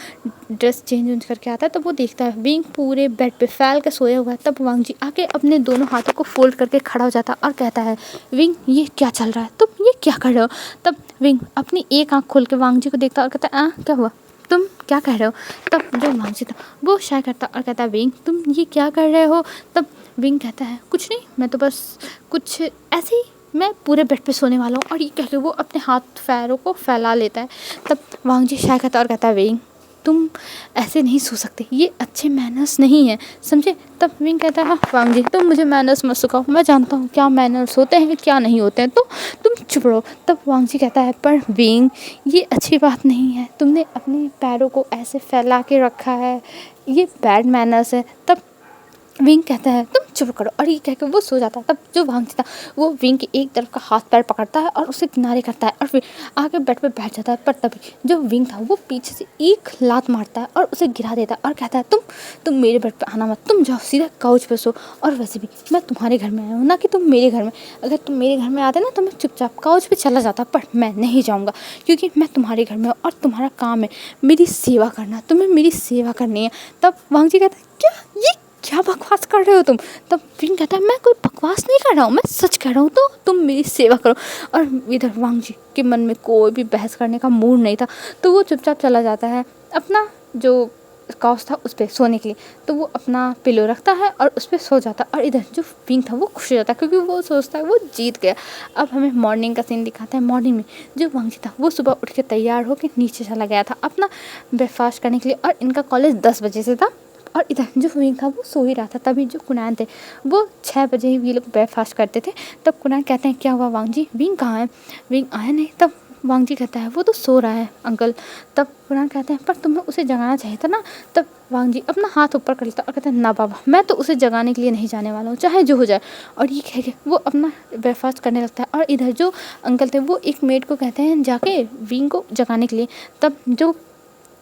ड्रेस चेंज करके आता है, तब वो देखता है विंग पूरे बेड पे फैल के सोया हुआ है। तब वांग जी आके अपने दोनों हाथों को फोल्ड करके खड़ा हो जाता है और कहता है विंग ये क्या चल रहा है, तुम ये क्या कर रहे हो। तब विंग अपनी एक आँख खोल के वांग जी को देखता है और कहता है क्या हुआ, तुम क्या कह रहे हो। तब जो वांग जी था वो शाय करता और कहता है विंग तुम ये क्या कर रहे हो। तब विंग कहता है कुछ नहीं, मैं तो बस कुछ ऐसे ही, मैं पूरे बेड पे सोने वाला हूँ। और ये कह के वो अपने हाथ पैरों को फैला लेता है। तब वांग जी शाय करता और कहता है विंग तुम ऐसे नहीं सो सकते, ये अच्छे मैनर्स नहीं है, समझे। तब विंग कहता है वांग जी तुम मुझे मैनर्स मत सिखाओ, मैं जानता हूँ क्या मैनर्स होते हैं क्या नहीं होते हैं, तो तुम चुप रहो। तब वांग जी कहता है पर विंग ये अच्छी बात नहीं है, तुमने अपने पैरों को ऐसे फैला के रखा है, ये बैड मैनर्स है। तब विंग कहता है तुम चुप करो, और ये कह के वो सो जाता है। तब जो वांग जी था वो विंग के एक तरफ का हाथ पैर पकड़ता है और उसे किनारे करता है और फिर आके बेड पे बैठ जाता है। पर तभी जो विंग था वो पीछे से एक लात मारता है और उसे गिरा देता है और कहता है तुम मेरे बेड पे आना मत, तुम जाओ सीधा काउच पे सो, और वैसे भी मैं तुम्हारे घर में आया हूँ ना कि तुम मेरे घर में, अगर तुम मेरे घर में आते ना तो मैं चुपचाप काउच पे चला जाता, पर मैं नहीं जाऊँगा क्योंकि मैं तुम्हारे घर में हूँ और तुम्हारा काम है मेरी सेवा करना, तुम्हें मेरी सेवा करनी है। तब वांग जी कहता है क्या, ये क्या बकवास कर रहे हो तुम। तब विंग कहता है मैं कोई बकवास नहीं कर रहा हूँ, मैं सच कह रहा हूँ, तो तुम मेरी सेवा करो। और इधर वांग जी के मन में कोई भी बहस करने का मूड नहीं था, तो वो चुपचाप चला जाता है अपना जो काउच था उस पर सोने के लिए। तो वो अपना पिलो रखता है और उस पर सो जाता है, और इधर जो विंग था वो खुश हो जाता है क्योंकि वो सोचता है वो जीत गया। अब हमें मॉर्निंग का सीन दिखाता है। मॉर्निंग में जो वांग जी था वो सुबह उठ के तैयार होकर नीचे चला गया था अपना ब्रेकफास्ट करने के लिए, और इनका कॉलेज 10 बजे से था, और इधर जो विंग था वो सो ही रहा था। तभी जो कुनैन थे वो 6 बजे ही ये लोग ब्रेकफास्ट करते थे। तब कुनैन कहते हैं क्या हुआ वांग जी, विंग कहाँ है, विंग आया नहीं। तब वांग जी कहता है वो तो सो रहा है अंकल। तब कुनैन कहते हैं पर तुम्हें उसे जगाना चाहिए था ना। तब वांग जी अपना हाथ ऊपर कर लेता और कहते हैं ना बाबा, मैं तो उसे जगाने के लिए नहीं जाने वाला हूँ, चाहे जो हो जाए। और ये कह के वो अपना ब्रेकफास्ट करने लगता है, और इधर जो अंकल थे वो एक मेड को कहते हैं जाके विंग को जगाने के लिए। तब जो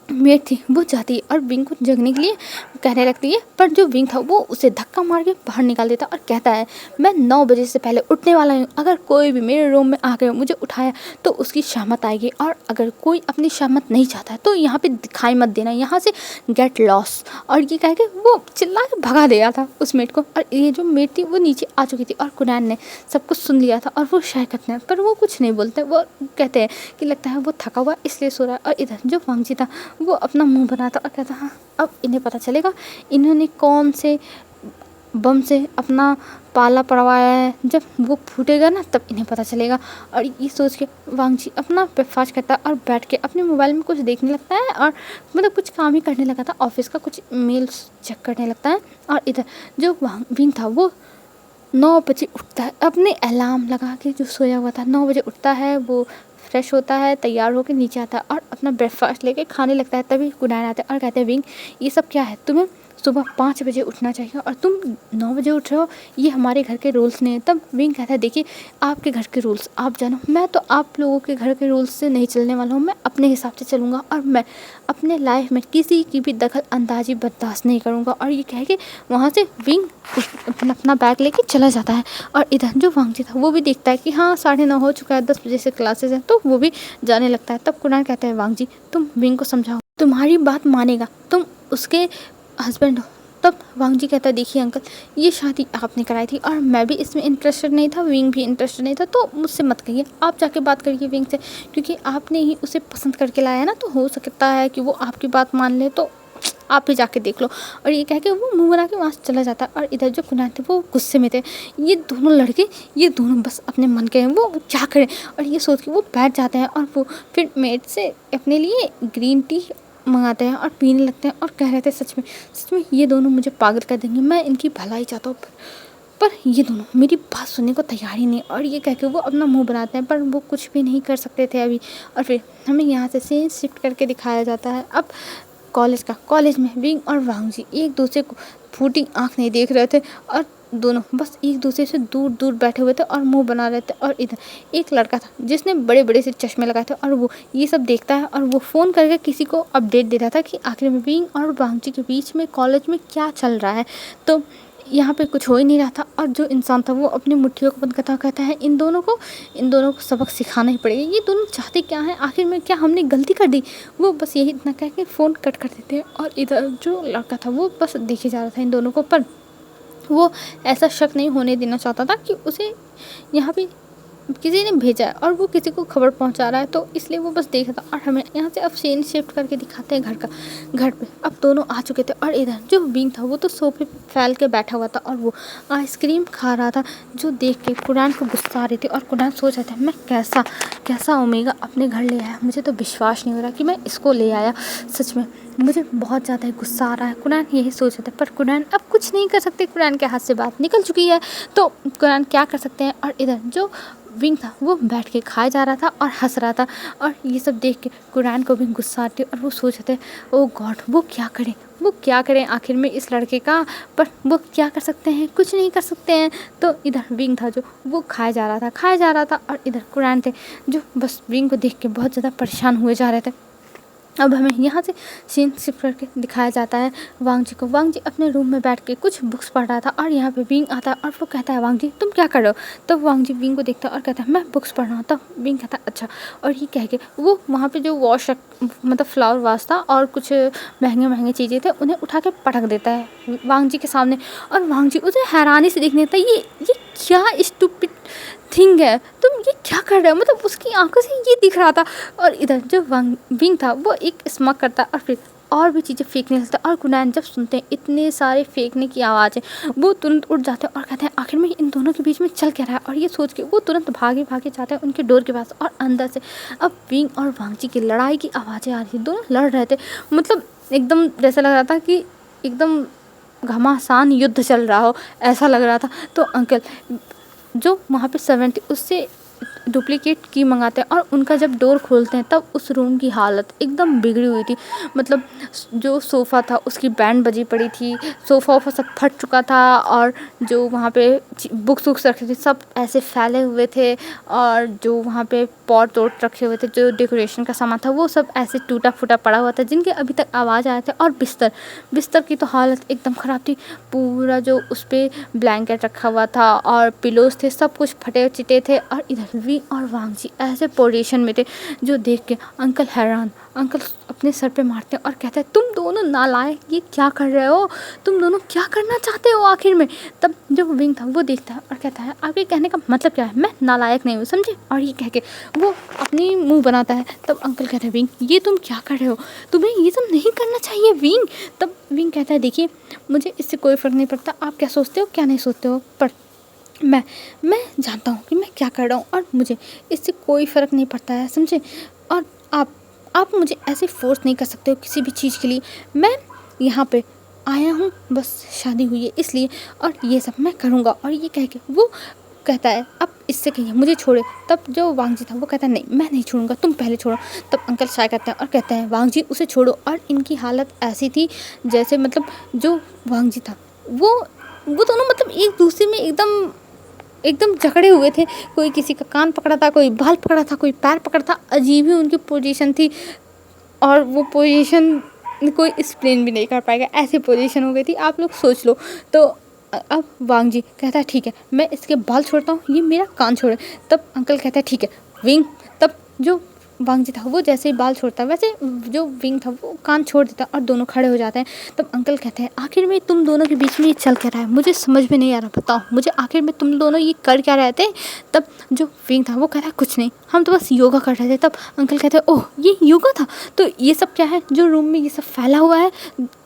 मेड थी वो जाती है और विंग को जगने के लिए कहने लगती है, पर जो विंग था वो उसे धक्का मार के बाहर निकाल देता और कहता है मैं 9 बजे से पहले उठने वाला हूँ, अगर कोई भी मेरे रूम में आकर मुझे उठाया तो उसकी शामत आएगी, और अगर कोई अपनी शामत नहीं चाहता है तो यहाँ पे दिखाई मत देना, यहाँ से गेट लॉस। और ये कह के वो चिल्ला के भगा दिया था उस मेड को, और ये जो मेड थी वो नीचे आ चुकी थी, और कुनैन ने सब कुछ सुन लिया था और वो शायद करते हैं पर वो कुछ नहीं बोलते, वो कहते हैं कि लगता है वो थका हुआ इसलिए सो रहा है। और इधर जो वांग जी था वो अपना मुंह बनाता और कहता हाँ अब इन्हें पता चलेगा इन्होंने कौन से बम से अपना पाला पड़वाया है, जब वो फूटेगा ना तब इन्हें पता चलेगा। और ये सोच के वांग जी अपना ब्रेकफास्ट करता है और बैठ के अपने मोबाइल में कुछ देखने लगता है, और मतलब कुछ काम ही करने लगा था, ऑफिस का कुछ मेल्स चेक करने लगता है। और इधर जो विंग था वो 9 बजे उठता है, अपने अलार्म लगा के जो सोया हुआ था 9 बजे उठता है, वो फ्रेश होता है, तैयार होकर नीचे आता है और अपना ब्रेकफास्ट लेके खाने लगता है। तभी कुनैन आते हैं और कहते हैं विंग ये सब क्या है, तुम्हें सुबह 5 बजे उठना चाहिए और तुम 9 बजे उठ रहे हो, ये हमारे घर के रूल्स नहीं है। तब विंग कहता है देखिए आपके घर के रूल्स आप जानो, मैं तो आप लोगों के घर के रूल्स से नहीं चलने वाला हूँ, मैं अपने हिसाब से चलूँगा और मैं अपने लाइफ में किसी की भी दखल अंदाजी बर्दाश्त नहीं करूँगा। और ये कह के वहाँ से विंग अपना बैग लेके चला जाता है। और इधर जो वांग जी था वो भी देखता है कि हाँ 9:30 हो चुका है, 10 बजे से क्लासेस हैं, तो वो भी जाने लगता है। तब कुनैन कहते हैं वांग जी तुम विंग को समझाओ, तुम्हारी बात मानेगा, तुम उसके हस्बैंड हो। तब वांग जी कहता है देखिए अंकल ये शादी आपने कराई थी और मैं भी इसमें इंटरेस्टेड नहीं था, विंग भी इंटरेस्टेड नहीं था, तो मुझसे मत कहिए, आप जाके बात करिए विंग से, क्योंकि आपने ही उसे पसंद करके लाया ना, तो हो सकता है कि वो आपकी बात मान ले, तो आप ही जाके देख लो। और ये कह के वो मुंह बना के वहाँ से चला जाता है। और इधर जो कुनैन थे वो गुस्से में थे, ये दोनों लड़के ये दोनों बस अपने मन के हैं, वो क्या करें। और ये सोच के वो बैठ जाते हैं और वो फिर मेड से अपने लिए ग्रीन टी मंगाते हैं और पीने लगते हैं, और कह रहे थे सच में ये दोनों मुझे पागल कर देंगे, मैं इनकी भलाई चाहता हूँ, पर ये दोनों मेरी बात सुनने को तैयार ही नहीं। और ये कह के वो अपना मुंह बनाते हैं, पर वो कुछ भी नहीं कर सकते थे अभी। और फिर हमें यहाँ से सीन शिफ्ट करके दिखाया जाता है अब कॉलेज में विंग और वांग जी एक दूसरे को फूटी आँख नहीं देख रहे थे, और दोनों बस एक दूसरे से दूर दूर बैठे हुए थे और मुंह बना रहे थे। और इधर एक लड़का था जिसने बड़े बड़े से चश्मे लगाए थे, और वो ये सब देखता है और वो फ़ोन करके किसी को अपडेट दे रहा था कि आखिर में विंग और वांग जी के बीच में कॉलेज में क्या चल रहा है। तो यहाँ पे कुछ हो ही नहीं रहा था, और जो इंसान था वो अपनी मुट्ठियों को बंद करता कहता है इन दोनों को सबक सिखाना ही पड़ेगा, ये दोनों चाहते क्या हैं, आखिर में क्या हमने गलती कर दी। वो बस यही इतना कह के फ़ोन कट कर देते हैं, और इधर जो लड़का था वो बस देखे जा रहा था इन दोनों को, पर वो ऐसा शक नहीं होने देना चाहता था कि उसे यहाँ पे किसी ने भेजा है और वो किसी को खबर पहुंचा रहा है, तो इसलिए वो बस देख रहा था। और हमें यहाँ से अब सीन शिफ्ट करके दिखाते हैं घर पे। अब दोनों आ चुके थे और इधर जो विंग था वो तो सोफे पे फैल के बैठा हुआ था और वो आइसक्रीम खा रहा था, जो देख के कुरान को गुस्सा आ रही थी। और कुरान सोच रहा था मैं कैसा ओमेगा अपने घर ले आया, मुझे तो विश्वास नहीं हो रहा कि मैं इसको ले आया, सच में मुझे बहुत ज़्यादा गुस्सा आ रहा है। कुरान यही सोच रहा था, पर कुरान अब कुछ नहीं कर सकते, कुरान के हाथ से बात निकल चुकी है, तो कुरान क्या कर सकते हैं। और इधर जो विंग था वो बैठ के खाया जा रहा था और हंस रहा था। और ये सब देख के कुरान को भी गुस्सा आती है और वो सोच रहे थे ओ गॉड वो क्या करें आखिर में इस लड़के का, पर वो क्या कर सकते हैं, कुछ नहीं कर सकते हैं। तो इधर विंग था जो वो खाया जा रहा था और इधर कुरान थे जो बस विंग को देख के बहुत ज़्यादा परेशान हुए जा रहे थे। अब हमें यहाँ से सीन शिफ्ट करके दिखाया जाता है वांग जी को। वांग जी अपने रूम में बैठ के कुछ बुक्स पढ़ रहा था और यहाँ पे विंग आता है और वो कहता है वांग जी तुम क्या कर रहे हो। तब वांग जी विंग को देखता है और कहता है मैं बुक्स पढ़ रहा हूँ। तब विंग कहता है अच्छा। और ये कह के वो वहाँ पे जो मतलब फ्लावर वास था और कुछ महंगे चीज़ें थे उन्हें उठा के पटक देता है वांग जी के सामने। और वांग जी उसे हैरानी से देखने लगता है ये क्या स्टूपिड थिंग है, तुम ये क्या कर रहे हो, मतलब उसकी आंखों से ये दिख रहा था। और इधर जो विंग था वो एक स्मग करता और फिर और भी चीज़ें फेंकने लगता है। और कुरान जब सुनते हैं इतने सारे फेंकने की आवाज़ें वो तुरंत उठ जाते हैं और कहते हैं आखिर में इन दोनों के बीच में चल क्या रहा है। और ये सोच के वो तुरंत भागे जाते हैं उनके डोर के पास। और अंदर से अब विंग और वांग जी की लड़ाई की आवाज़ें आ रही थी, दोनों लड़ रहे थे, मतलब एकदम जैसा लग रहा था कि एकदम घमासान युद्ध चल रहा हो, ऐसा लग रहा था। तो अंकल जो वहाँ पे सर्वेंट थे उससे डुप्लीकेट की मंगाते हैं और उनका जब डोर खोलते हैं तब उस रूम की हालत एकदम बिगड़ी हुई थी। मतलब जो सोफ़ा था उसकी बैंड बजी पड़ी थी, सोफ़ा सब फट चुका था और जो वहाँ पे बुक्स रखे थे सब ऐसे फैले हुए थे। और जो वहाँ पे पॉट वोट रखे हुए थे, जो डेकोरेशन का सामान था वो सब ऐसे टूटा फूटा पड़ा हुआ था, जिनके अभी तक आवाज़ आए थे। और बिस्तर की तो हालत एकदम ख़राब थी, पूरा जो उस पर ब्लैंकेट रखा हुआ था और पिलोज थे सब कुछ फटे चिटे थे। और इधर विंग और वांग जी ऐसे पोजीशन में थे जो देख के अंकल हैरान, अंकल अपने सर पे मारते हैं और कहते हैं तुम दोनों नालायक ये क्या कर रहे हो, तुम दोनों क्या करना चाहते हो आखिर में। तब जो विंग था वो देखता है और कहता है आपके कहने का मतलब क्या है, मैं नालायक नहीं हूँ समझे। और ये कह के वो अपनी मुंह बनाता है। तब अंकल कहते हैं विंग ये तुम क्या कर रहे हो, तुम्हें ये सब नहीं करना चाहिए विंग। तब विंग कहता है देखिए मुझे इससे कोई फ़र्क नहीं पड़ता आप क्या सोचते हो क्या नहीं सोचते हो, पर मैं जानता हूँ कि मैं क्या कर रहा हूँ और मुझे इससे कोई फ़र्क नहीं पड़ता है समझे। और आप मुझे ऐसे फोर्स नहीं कर सकते हो किसी भी चीज़ के लिए, मैं यहाँ पे आया हूँ बस शादी हुई है इसलिए, और ये सब मैं करूँगा। और ये कह के वो कहता है अब इससे कहिए मुझे छोड़े। तब जो वांग जी था वो कहता है नहीं मैं नहीं छोड़ूंगा, तुम पहले छोड़ो। तब अंकल शाय करते हैं और कहते हैं वांग जी उसे छोड़ो। और इनकी हालत ऐसी थी जैसे मतलब जो वांग जी था वो दोनों मतलब एक दूसरे में एकदम जकड़े हुए थे, कोई किसी का कान पकड़ा था, कोई बाल पकड़ा था, कोई पैर पकड़ा था, अजीब ही उनकी पोजीशन थी। और वो पोजीशन कोई एक्सप्लेन भी नहीं कर पाएगा, ऐसी पोजीशन हो गई थी, आप लोग सोच लो। तो अब वांग जी कहता है ठीक है मैं इसके बाल छोड़ता हूँ, ये मेरा कान छोड़े। तब अंकल कहता है ठीक है विंग। तब जो वांग जी था वो जैसे ही बाल छोड़ता है वैसे जो विंग था वो कान छोड़ देता है और दोनों खड़े हो जाते हैं। तब अंकल कहते हैं आखिर में तुम दोनों के बीच में ये चल क्या रहा है, मुझे समझ में नहीं आ रहा, बताओ मुझे आखिर में तुम दोनों ये कर क्या रहे थे। तब जो विंग था वो कहता है कुछ नहीं हम तो बस योगा कर रहे थे। तब अंकल कहते हैं ओह ये योगा था, तो ये सब क्या है जो रूम में ये सब फैला हुआ है,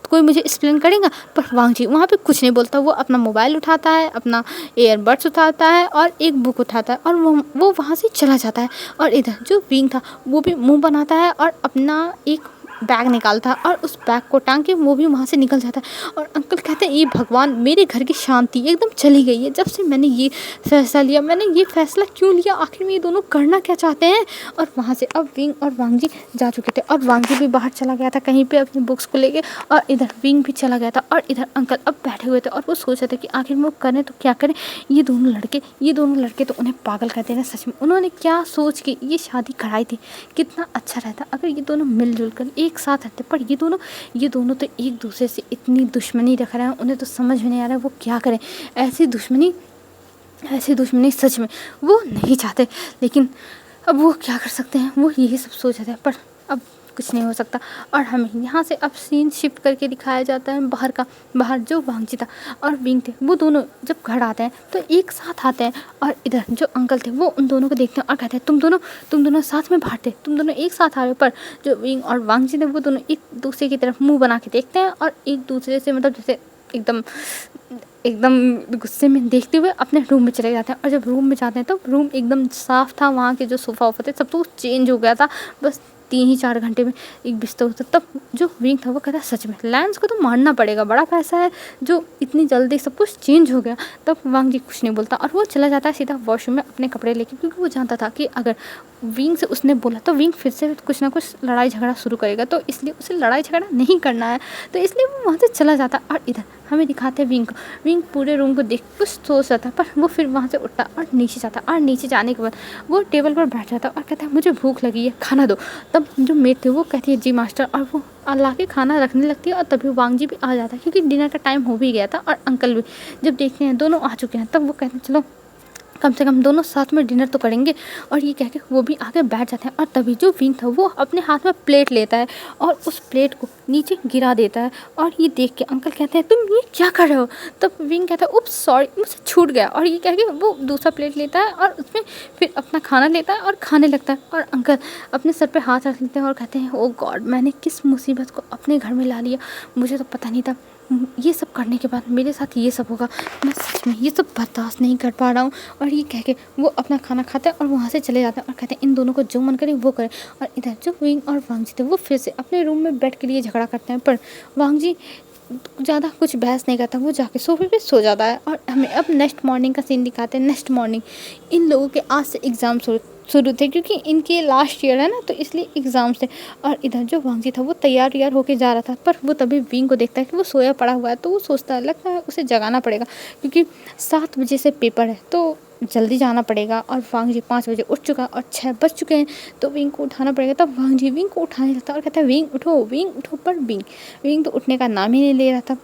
कोई मुझे एक्सप्लेन करेगा। पर वांग जी वहाँ पे कुछ नहीं बोलता, वो अपना मोबाइल उठाता है, अपना एयरबड्स उठाता है और एक बुक उठाता है और वो वहाँ से चला जाता है। और इधर जो विंग था वो भी मुंह बनाता है और अपना एक बैग निकालता है और उस बैग को टांग के वो भी वहाँ से निकल जाता है। और अंकल कहते हैं ये भगवान मेरे घर की शांति एकदम चली गई है जब से मैंने ये फैसला लिया, मैंने ये फैसला क्यों लिया, आखिर में ये दोनों करना क्या चाहते हैं। और वहाँ से अब विंग और वांग जी जा चुके थे और वांग जी भी बाहर चला गया था कहीं पे अपनी बुक्स को लेके, और इधर विंग भी चला गया था। और इधर अंकल अब बैठे हुए थे और वो सोच रहे थे कि आखिर में वो करें तो क्या करें। ये दोनों लड़के तो उन्हें पागल कर देना, सच में उन्होंने क्या सोच के ये शादी कराई थी। कितना अच्छा रहता अगर ये दोनों मिलजुल कर एक साथ रहते, पर ये दोनों तो एक दूसरे से इतनी दुश्मनी रख रहे हैं, उन्हें तो समझ में नहीं आ रहा है वो क्या करें। ऐसी दुश्मनी सच में वो नहीं चाहते। लेकिन अब वो क्या कर सकते हैं, वो यही सब सोच रहे हैं, पर अब कुछ नहीं हो सकता। और हमें यहाँ से अब सीन शिफ्ट करके दिखाया जाता है बाहर का। बाहर जो वांगजी था और विंग थे वो दोनों जब घर आते हैं तो एक साथ आते हैं, और इधर जो अंकल थे वो उन दोनों को देखते हैं और कहते हैं तुम दोनों साथ में बाहर थे, तुम दोनों एक साथ आ रहे हो। पर जो विंग और वांगजी थे वो दोनों एक दूसरे की तरफ मुँह बना के देखते हैं और एक दूसरे से मतलब जैसे एकदम एकदम गुस्से में देखते हुए अपने रूम में चले जाते हैं। और जब रूम में जाते हैं तो रूम एकदम साफ़ था, वहाँ के जो सोफ़ा वोफ़ा थे सब तो चेंज हो गया था बस 3 ही 4 घंटे में एक बिस्तर होता। तब जो विंग था वो कहता है सच में लैंस को तो मारना पड़ेगा, बड़ा पैसा है जो इतनी जल्दी सब कुछ चेंज हो गया। तब वांगजी कुछ नहीं बोलता और वो चला जाता है सीधा वॉशरूम में अपने कपड़े लेके, क्योंकि वो जानता था कि अगर विंग से उसने बोला तो विंग फिर से कुछ ना कुछ लड़ाई झगड़ा शुरू करेगा, तो इसलिए उसे लड़ाई झगड़ा नहीं करना है, तो इसलिए वो वहाँ से चला जाता। और इधर हमें दिखाते हैं विंग को। विंग पूरे रूम को देख कुछ सोच रहा था, पर वो फिर वहाँ से उठता और नीचे जाता, और नीचे जाने के बाद वो टेबल पर बैठ जाता और कहता है मुझे भूख लगी है, खाना दो। तब जो मेड थे वो कहती है जी मास्टर, और वो ला के खाना रखने लगती है। और तभी वांगजी भी आ जाता है क्योंकि डिनर का टाइम हो भी गया था। और अंकल भी जब देखते हैं दोनों आ चुके हैं तब वो कहते हैं चलो कम से कम दोनों साथ में डिनर तो करेंगे, और ये कह के वो भी आगे बैठ जाते हैं। और तभी जो विंग था वो अपने हाथ में प्लेट लेता है और उस प्लेट को नीचे गिरा देता है। और ये देख के अंकल कहते हैं तुम ये क्या कर रहे हो। तब विंग कहता है उप्स सॉरी मुझसे छूट गया, और ये कह के वो दूसरा प्लेट लेता है और उसमें फिर अपना खाना लेता है और खाने लगता है। और अंकल अपने सर पर हाथ रख लेते हैं और कहते हैं ओ गॉड, मैंने किस मुसीबत को अपने घर में ला लिया, मुझे तो पता नहीं था ये सब करने के बाद मेरे साथ ये सब होगा, मैं सच में ये सब बर्दाश्त नहीं कर पा रहा हूँ। और ये कह के वो अपना खाना खाता है और वहाँ से चले जाते हैं और कहते हैं इन दोनों को जो मन करे वो करे। और इधर जो विंग और वांगजी थे वो फिर से अपने रूम में बेड के लिए झगड़ा करते हैं, पर वांगजी ज़्यादा कुछ बहस नहीं करता, वो जाके सोफे पे सो जाता है। और हमें अब नेक्स्ट मॉर्निंग का सीन दिखाते हैं। नेक्स्ट मॉर्निंग इन लोगों के आज से एग्ज़ाम शुरू थे, क्योंकि इनके लास्ट ईयर है ना, तो इसलिए एग्ज़ाम्स थे। और इधर जो वांगजी था वो तैयार होके जा रहा था, पर वो तभी विंग को देखता है कि वो सोया पड़ा हुआ है, तो वो सोचता है लगता है उसे जगाना पड़ेगा क्योंकि 7 बजे से पेपर है तो जल्दी जाना पड़ेगा। और वांगजी 5 बजे उठ चुका और 6 बज चुके हैं तो विंग को उठाना पड़ेगा। तब वांगजी विंग को उठाने लगता है और कहता है विंग उठो। पर विंग तो उठने का नाम ही नहीं ले रहा था।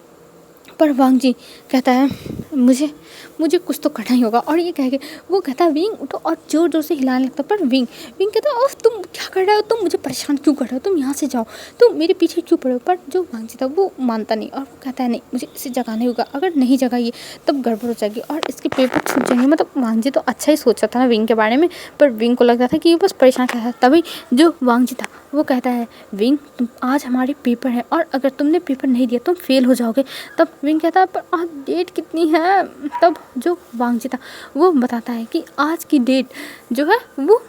पर वांगजी कहता है मुझे कुछ तो करना ही होगा। और ये कह के वो कहता है विंग उठो, और ज़ोर ज़ोर से हिलाने लगता है। पर विंग कहता है ओह तुम क्या कर रहे हो, तुम मुझे परेशान क्यों कर रहे हो, तुम यहाँ से जाओ, तुम मेरे पीछे क्यों पड़े हो। पर जो वांगजी था वो मानता नहीं और वो कहता है नहीं मुझे इसे जगाना होगा, अगर नहीं जगाइए तब गड़बड़ हो जाएगी और इसके पेपर छूट जाएंगे। मतलब वांगजी तो अच्छा ही सोचा था ना विंग के बारे में, पर विंग को लगता था कि ये बस परेशान कर रहा है। तभी जो वांगजी था वो कहता है विंग तुम आज हमारे पेपर है और अगर तुमने पेपर नहीं दिया तुम फेल हो जाओगे। तब विंग कहता है पर आज डेट कितनी है। तब जो वांगजी था वो बताता है कि आज की डेट जो है वो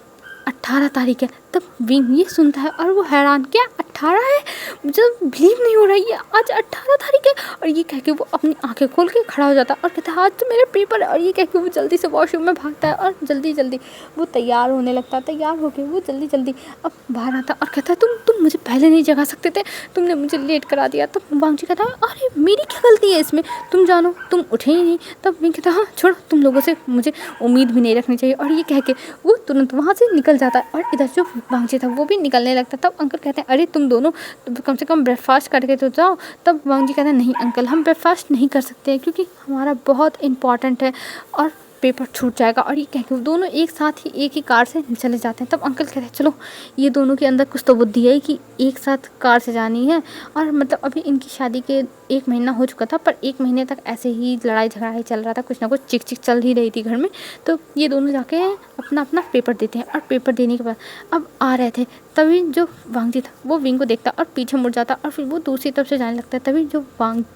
18 तारीख है। तब विंग ये सुनता है और वो हैरान, क्या 18 है, मुझे बिलीव नहीं हो रहा है ये आज 18 तारीख है। और ये कह के वो अपनी आंखें खोल के खड़ा हो जाता है और कहता है आज तो मेरा पेपर है। और ये कह के वो जल्दी से वॉशरूम में भागता है और जल्दी वो तैयार होने लगता है। तैयार होके वो जल्दी अब बाहर आता है और कहता है तुम मुझे पहले नहीं जगा सकते थे, तुमने मुझे लेट करा दिया। तब वांगजी कहता है अरे मेरी क्या गलती है इसमें, तुम जानो तुम उठे ही नहीं। तब विंग कहता है हाँ छोड़ो, तुम लोगों से मुझे उम्मीद भी नहीं रखनी चाहिए। और ये कह के वो तुरंत वहाँ से निकल जाता है और इधर जो वांगजी था वो भी निकलने लगता। तब अंकल कहते हैं अरे तुम दोनों कम से कम ब्रेकफास्ट करके तो जाओ। तब वांगजी कहता है नहीं अंकल, हम ब्रेकफास्ट नहीं कर सकते क्योंकि हमारा बहुत इंपॉर्टेंट है और पेपर छूट जाएगा। और ये कह के वो दोनों एक साथ ही एक ही कार से चले जाते हैं। तब अंकल कहते हैं चलो, ये दोनों के अंदर कुछ तो बुद्धि है कि एक साथ कार से जानी है। और मतलब अभी इनकी शादी के 1 महीना हो चुका था, पर 1 महीने तक ऐसे ही लड़ाई झगड़ा ही चल रहा था, कुछ ना कुछ चिक चल ही रही थी घर में। तो ये दोनों जाके अपना पेपर देते हैं और पेपर देने के बाद अब आ रहे थे, तभी जो वांगजी था वो विंग को देखता और पीछे मुड़ जाता और फिर वो दूसरी तरफ से जाने लगता है। तभी जो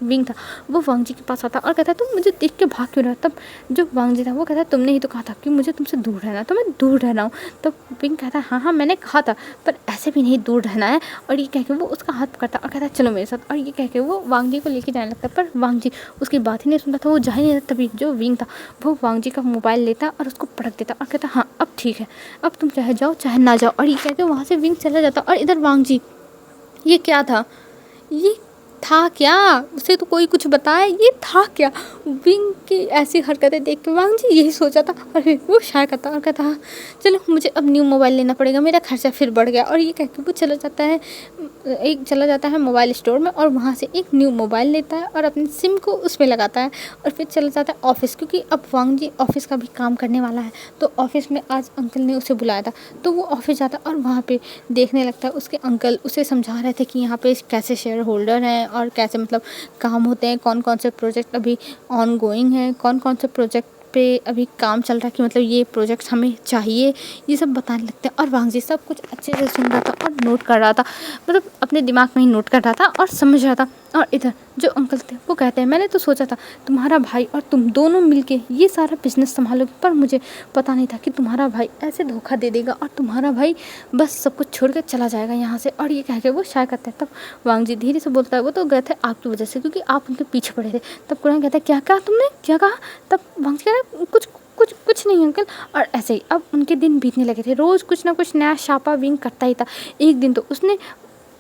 विंग था वो वांगजी के पास आता और कहता है तुम मुझे देख के भाग क्यों रहे हो। तब जो वांगजी था वो कहता है तुमने ही तो कहा था कि मुझे तुमसे दूर रहना, तो मैं दूर रह रहा हूँ। तब विंग कहता है हाँ मैंने कहा था, पर ऐसे भी नहीं दूर रहना है। और ये कह के वो उसका हाथ पकड़ता और कहता है चलो मेरे साथ। और ये कह के वो वांगजी को लेके जाने लगता है, पर वांगजी उसकी बात ही नहीं सुनता था, वो जा ही नहीं। तभी जो विंग था वो वांगजी का मोबाइल लेता और उसको पटक देता और कहता हाँ अब ठीक है, अब तुम चाहे जाओ चाहे ना जाओ। और ये कह के वहाँ से विंग चला जाता। और इधर वांगजी, ये क्या था, ये था क्या, उसे तो कोई कुछ बताया, ये था क्या। विंग की ऐसी हरकतें देख के वांग जी यही सोचा था, और फिर वो शाय करता और कहता हाँ चलो मुझे अब न्यू मोबाइल लेना पड़ेगा, मेरा खर्चा फिर बढ़ गया। और ये कह के वो चला जाता है मोबाइल स्टोर में, और वहाँ से एक न्यू मोबाइल लेता है और अपनी सिम को उसमें लगाता है, और फिर चला जाता है ऑफिस, क्योंकि अब वांग जी ऑफिस का भी काम करने वाला है। तो ऑफिस में आज अंकल ने उसे बुलाया था, तो वो ऑफिस जाता है और वहाँ पे देखने लगता है। उसके अंकल उसे समझा रहे थे कि यहाँ पे कैसे शेयर होल्डर हैं और कैसे मतलब काम होते हैं, कौन कौन से प्रोजेक्ट अभी ऑन गोइंग हैं, कौन कौन से प्रोजेक्ट पे अभी काम चल रहा है, कि मतलब ये प्रोजेक्ट हमें चाहिए, ये सब बताने लगते हैं। और वांग जी सब कुछ अच्छे से सुन रहा था और नोट कर रहा था, मतलब अपने दिमाग में ही नोट कर रहा था और समझ रहा था। और इधर जो अंकल थे वो कहते हैं मैंने तो सोचा था तुम्हारा भाई और तुम दोनों मिलके ये सारा बिजनेस संभालोगे, पर मुझे पता नहीं था कि तुम्हारा भाई ऐसे धोखा दे देगा और तुम्हारा भाई बस सब कुछ छोड़ कर चला जाएगा यहाँ से। और ये कह के वो शाय करते हैं। तब वांग जी धीरे से बोलता है वो तो गए थे आपकी वजह से, क्योंकि आप उनके पीछे पड़े थे। तब कुरान कहता है क्या कहा तुमने, क्या कहा। तब वांग जी कहता है कुछ नहीं अंकल। और ऐसे ही अब उनके दिन बीतने लगे थे, रोज़ कुछ ना कुछ नया शापा विंग करता ही था। एक दिन तो उसने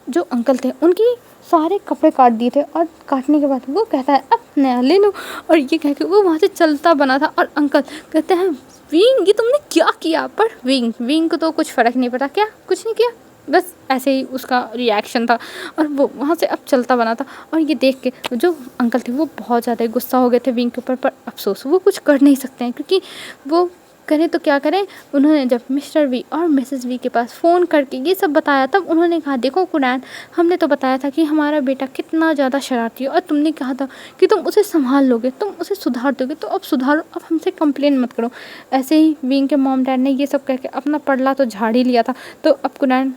जो अंकल थे उनकी सारे कपड़े काट दिए थे, और काटने के बाद वो कहता है अब नया ले लो, और ये कह के वो वहाँ से चलता बना था। और अंकल कहते हैं विंग ये तुमने क्या किया। पर विंग को तो कुछ फ़र्क नहीं पड़ा, क्या कुछ नहीं किया, बस ऐसे ही उसका रिएक्शन था। और वो वहाँ से अब चलता बना था। और ये देख के जो अंकल थे वो बहुत ज़्यादा गुस्सा हो गए थे विंग के ऊपर, पर अफसोस वो कुछ कर नहीं सकते हैं, क्योंकि वो करें तो क्या करें। उन्होंने जब मिस्टर वी और मिसेस वी के पास फ़ोन करके ये सब बताया, तब उन्होंने कहा देखो कुरैन, हमने तो बताया था कि हमारा बेटा कितना ज़्यादा शरारती है, और तुमने कहा था कि तुम उसे संभाल लोगे, तुम उसे सुधार दोगे, तो अब सुधारो, अब हमसे कंप्लेन मत करो। ऐसे ही विंग के मॉम डैड ने ये सब कह के अपना पड़ला तो झाड़ ही लिया था। तो अब कुरैन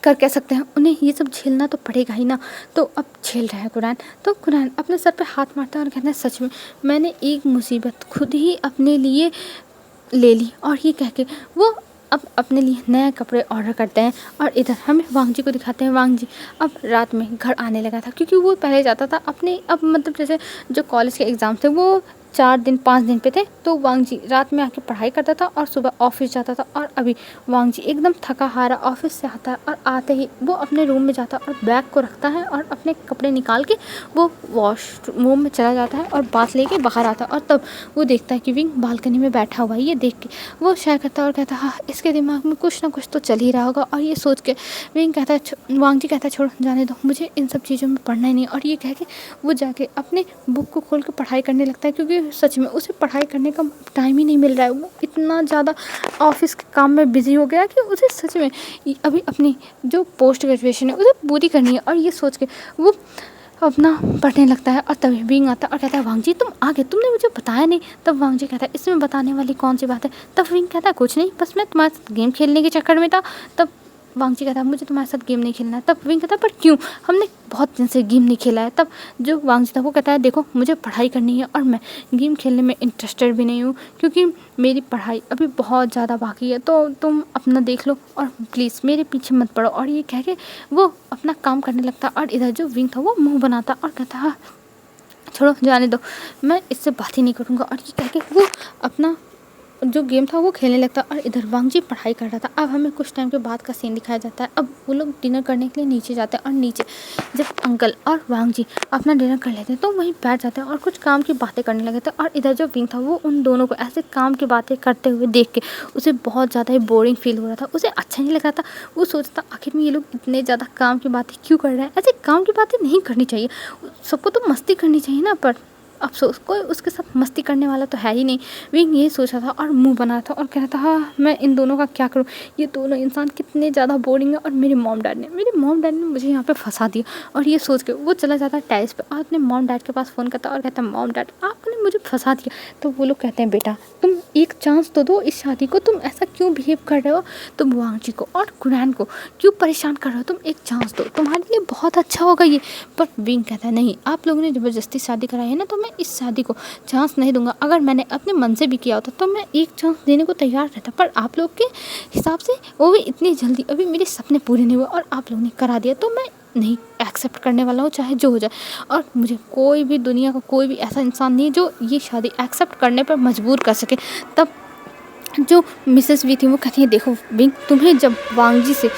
कर कह सकते हैं, उन्हें ये सब झेलना तो पड़ेगा ही ना, तो अब झेल रहे हैं कुरैन। तो कुरैन अपने सर पे हाथ मारता है और कहते हैं सच में मैंने एक मुसीबत खुद ही अपने लिए ले ली। और ये कह के वो अब अपने लिए नए कपड़े ऑर्डर करते हैं। और इधर हमें वांग जी को दिखाते हैं। वांग जी अब रात में घर आने लगा था, क्योंकि वो पहले जाता था अपने, अब मतलब जैसे जो कॉलेज के एग्ज़ाम थे वो 4 दिन 5 दिन पे थे, तो वांग जी रात में आके पढ़ाई करता था और सुबह ऑफिस जाता था। और अभी वांग जी एकदम थका हारा ऑफिस से आता है, और आते ही वो अपने रूम में जाता है और बैग को रखता है और अपने कपड़े निकाल के वो वॉशरूम में चला जाता है और बाथ लेके बाहर आता है। और तब वो देखता है कि विंग बालकनी में बैठा हुआ है। ये देख के वो शाय करता है और कहता है हाँ इसके दिमाग में कुछ ना कुछ तो चल ही रहा होगा। और ये सोच के विंग कहता है, वांग जी कहता है छोड़ जाने दो, मुझे इन सब चीज़ों में पढ़ना ही नहीं। और ये कह के वो जाके अपने बुक को खोल के पढ़ाई करने लगता है, क्योंकि सच में उसे पढ़ाई करने का टाइम ही नहीं मिल रहा है। वो इतना ज़्यादा ऑफिस के काम में बिजी हो गया कि उसे सच में अभी अपनी जो पोस्ट ग्रेजुएशन है उसे पूरी करनी है। और ये सोच के वो अपना पढ़ने लगता है। और तभी विंग आता है और कहता है वांग जी तुम आ गए, तुमने मुझे बताया नहीं। तब वांग जी कहता है इसमें बताने वाली कौन सी बात है। तब विंग कहता है कुछ नहीं, बस मैं तुम्हारे साथ गेम खेलने के चक्कर में था। तब वांग जी कहता है मुझे तुम्हारे साथ गेम नहीं खेलना है। तब विंग कहता है पर क्यों, हमने बहुत दिन से गेम नहीं खेला है। तब जो वांग जी था वो कहता है देखो मुझे पढ़ाई करनी है और मैं गेम खेलने में इंटरेस्टेड भी नहीं हूँ, क्योंकि मेरी पढ़ाई अभी बहुत ज़्यादा बाकी है, तो तुम अपना देख लो और प्लीज़ मेरे पीछे मत पड़ो। और ये कह के वो अपना काम करने लगता। और इधर जो विंग था वो मुँह बनाता और कहता हाँ छोड़ो जाने दो, मैं इससे बात ही नहीं करूँगा। और ये कह के वो अपना जो गेम था वो खेलने लगता। और इधर वांग जी पढ़ाई कर रहा था। अब हमें कुछ टाइम के बाद का सीन दिखाया जाता है। अब वो लोग डिनर करने के लिए नीचे जाते हैं, और नीचे जब अंकल और वांग जी अपना डिनर कर लेते हैं तो वहीं बैठ जाते हैं और कुछ काम की बातें करने लगे थे। और इधर जो विंग था वो उन दोनों को ऐसे काम की बातें करते हुए देख के उसे बहुत ज़्यादा ही बोरिंग फील हो रहा था, उसे अच्छा नहीं लगा था। वो सोचता आखिर में ये लोग इतने ज़्यादा काम की बातें क्यों कर रहे हैं, ऐसे काम की बातें नहीं करनी चाहिए, सबको तो मस्ती करनी चाहिए ना। पर अफसोस कोई उसके साथ मस्ती करने वाला तो है ही नहीं। विंग ये सोचा था और मुंह बना था और कह रहा था हाँ मैं इन दोनों का क्या करूँ, ये दोनों इंसान कितने ज़्यादा बोरिंग है, और मेरे मॉम डैड ने मुझे यहाँ पे फंसा दिया। और ये सोच के वो चला जाता है टेरेस पे और अपने मॉम डैड के पास फ़ोन करता और कहता है मॉम डैड आपने मुझे फंसा दिया। तो वो लोग कहते हैं बेटा तुम एक चांस तो दो इस शादी को, तुम ऐसा क्यों बिहेव कर रहे हो, तुम वांग जी को और कुरैन को क्यों परेशान कर रहे हो, तुम एक चांस दो, तुम्हारे लिए बहुत अच्छा होगा ये। पर विंग कहता है नहीं आप लोगों ने ज़बरदस्ती शादी कराई है ना, तो मैं इस शादी को चांस नहीं दूंगा। अगर मैंने अपने मन से भी किया होता तो मैं एक चांस देने को तैयार रहता, पर आप लोग के हिसाब से वो भी इतनी जल्दी, अभी मेरे सपने पूरे नहीं हुए और आप लोगों ने करा दिया, तो मैं नहीं एक्सेप्ट करने वाला हूँ चाहे जो हो जाए। और मुझे कोई भी दुनिया का कोई भी ऐसा इंसान नहीं है जो ये शादी एक्सेप्ट करने पर मजबूर कर सके। तब जो मिसेस वी थी वो कहती है देखो विंग तुम्हें जब वांग जी से